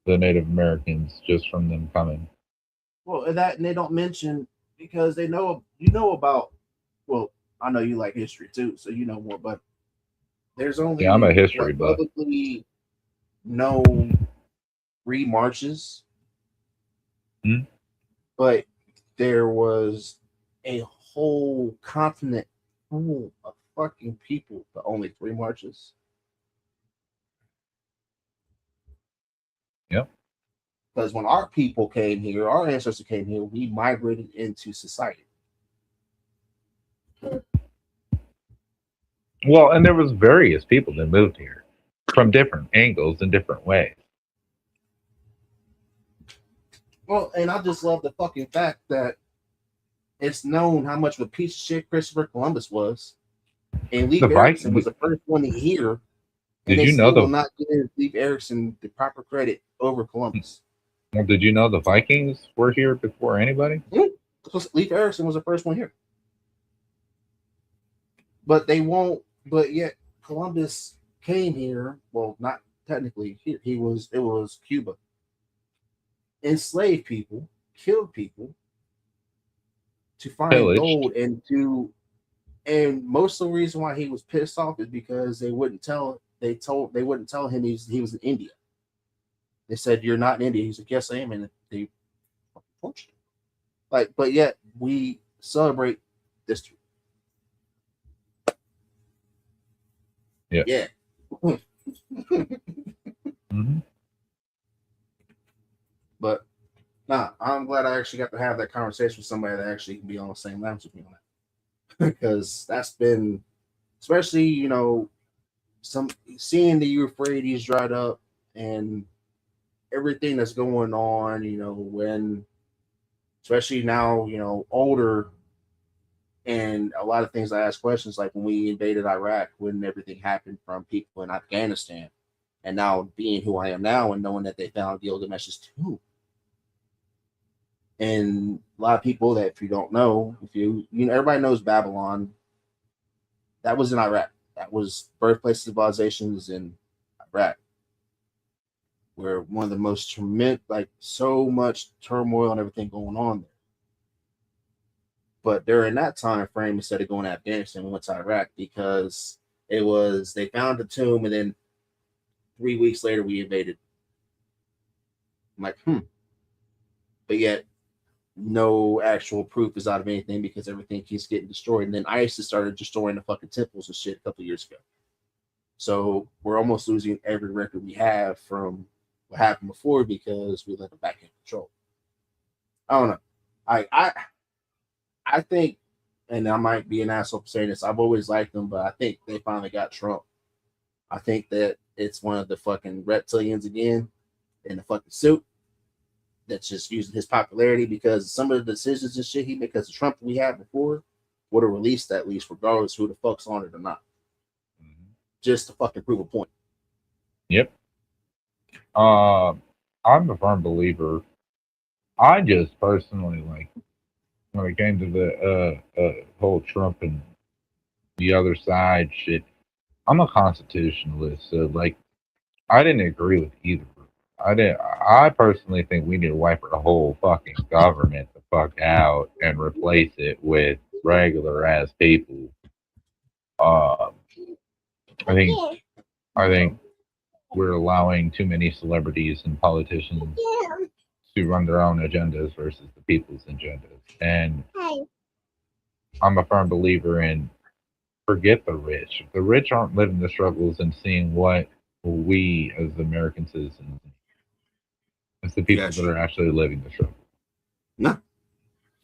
the Native Americans just from them coming. Well, and they don't mention because they know about. Well, I know you like history too, so you know more. But there's only I'm a history buff. Publicly known 3 marches, but there was a whole continent full of fucking people, but only 3 marches. Yep. Because when our people came here, our ancestors came here, we migrated into society. Well, and there was various people that moved here from different angles and different ways. Well, and I just love the fucking fact that it's known how much of a piece of shit Christopher Columbus was. And Leif Erikson was the first one to hear. And did you know will not give Leif Erikson the proper credit over Columbus. Well, did you know the Vikings were here before anybody? Mm-hmm. Leif Erikson was the first one here. but they won't. But yet Columbus came here. Well, not technically. It was Cuba. Enslaved people, killed people to find Pillaged. gold, and most of the reason why he was pissed off is because they wouldn't tell. They wouldn't tell him he was in India. They said, "You're not in India." He's like, "Yes, I am," and they tortured him. Like, but yet we celebrate this. Yeah. Yeah. Mm-hmm. But nah, I'm glad I actually got to have that conversation with somebody that actually can be on the same level with me on that. Because that's been, especially, you know, seeing the Euphrates dried up and everything that's going on, you know, when especially now, you know, older, and a lot of things I ask questions like when we invaded Iraq, when everything happened from people in Afghanistan, and now being who I am now and knowing that they found Gilgamesh's tomb. And a lot of people that, if you don't know, if you know, everybody knows Babylon. That was in Iraq. That was birthplace civilizations in Iraq, where one of the most tremendous, like so much turmoil and everything going on there. But during that time frame, instead of going to Afghanistan, we went to Iraq because they found the tomb, and then 3 weeks later we invaded. I'm like, but yet no actual proof is out of anything because everything keeps getting destroyed. And then ISIS started destroying the fucking temples and shit a couple of years ago. So we're almost losing every record we have from what happened before because we let them back in control. I don't know. I think, and I might be an asshole for saying this, I've always liked them, but I think they finally got Trump. I think that it's one of the fucking reptilians again in the fucking suit that's just using his popularity, because some of the decisions and shit he made, because the Trump we had before would have released that lease regardless who the fuck's on it or not. Mm-hmm. Just to fucking prove a point. Yep. I'm a firm believer. I just personally, like, when it came to the whole Trump and the other side shit, I'm a constitutionalist, so like I didn't agree with either. I personally think we need to wipe the whole fucking government the fuck out and replace it with regular ass people. I think we're allowing too many celebrities and politicians to run their own agendas versus the people's agendas. And I'm a firm believer in forget the rich. The rich aren't living the struggles and seeing what we as American citizens, it's the people that are actually living the struggle. No.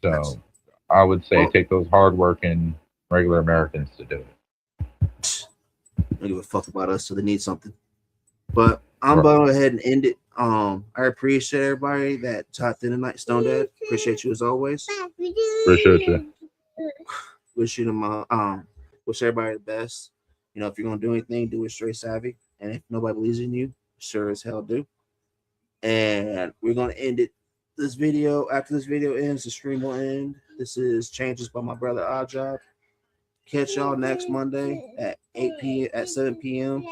So I would say take those hardworking regular Americans to do it. Don't give a fuck about us, so they need something. But I'm going to go ahead and end it. I appreciate everybody that tapped in tonight. Stone Dad, appreciate you as always. Appreciate you. Wish everybody the best. You know, if you're gonna do anything, do it straight savvy. And if nobody believes in you, sure as hell do. And we're gonna end it. This video, after this video ends, the stream will end. This is Changes by my brother Oddjob. Catch y'all next Monday at 8 p.m. at 7 p.m.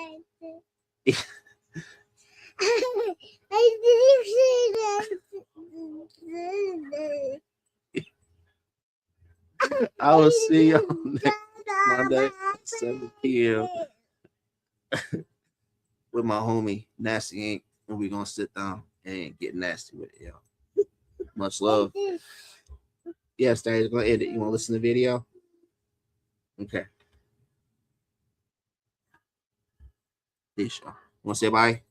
I will see you next Monday at 7 p.m. with my homie Nasty Ink, and we're gonna sit down and get nasty with it, yo. Much love. Yes, Daddy's gonna end it. You wanna listen to the video? Okay. This y'all. Wanna say bye?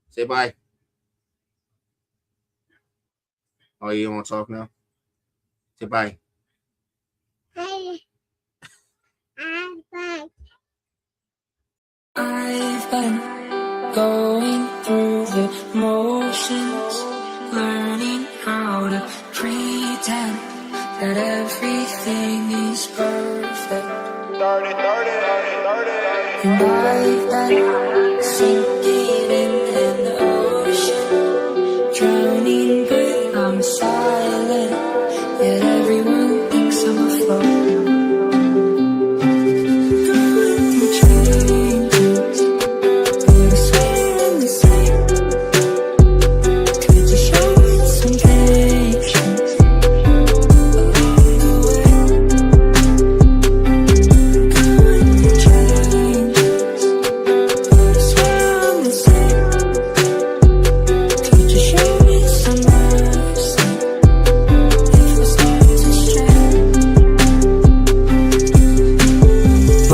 Say bye. Oh, you don't want to talk now? Say bye. I've been going through the motions, learning how to pretend that everything is perfect. And I've been sinking in the ocean, drowning but I'm silent, yet everyone thinks I'm afloat.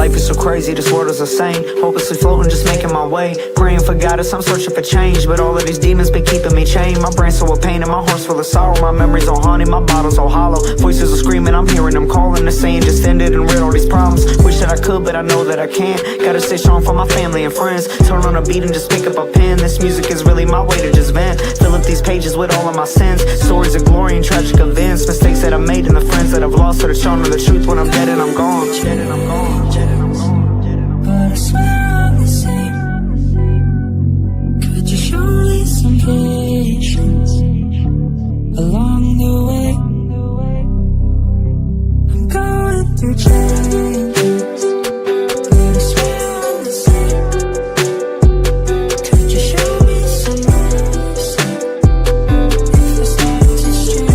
Life is so crazy, this world is insane. Hopelessly floating, just making my way. Praying for guidance, I'm searching for change. But all of these demons been keeping me chained. My brain's full of pain and my heart's full of sorrow. My memories all haunted, my bottles all hollow. Voices are screaming, I'm hearing them calling. They're saying just end it and rid all these problems. Wish that I could, but I know that I can't. Gotta stay strong for my family and friends. Turn on a beat and just pick up a pen. This music is really my way to just vent. Fill up these pages with all of my sins. Stories of glory and tragic events. Mistakes that I made and the friends that I've lost. So to show me the truth when I'm dead and I'm gone. But I swear I'm the same. Could you show me some patience along the way? I'm going through changes, but I swear I'm the same. Could you show me some mercy if I start to stray?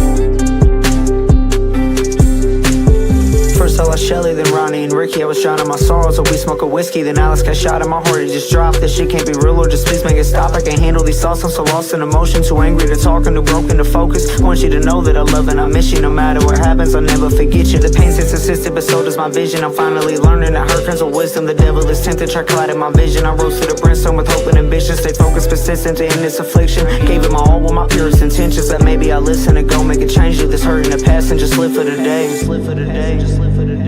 First I lost Shelly, then Ronnie and Ricky. I was drowning my sorrows, so we smoke a whiskey. Then Alex got shot in my heart, it just dropped. This shit can't be real, or just please make it stop. I can't handle these thoughts, I'm so lost in emotion. Too angry to talk and too broken to focus. Want you to know that I love and I miss you. No matter what happens, I'll never forget you. The pain sits insistent, but so does my vision. I'm finally learning that hurt comes with wisdom. The devil is tempted, try clouding my vision. I rose to the brimstone with hope and ambition. Stay focused, persistent to end this affliction. Gave it my all with my purest intentions. That maybe I'll listen and go make a change. Leave this hurt in the past and just live for the day. Just live for the day. Just live for the day.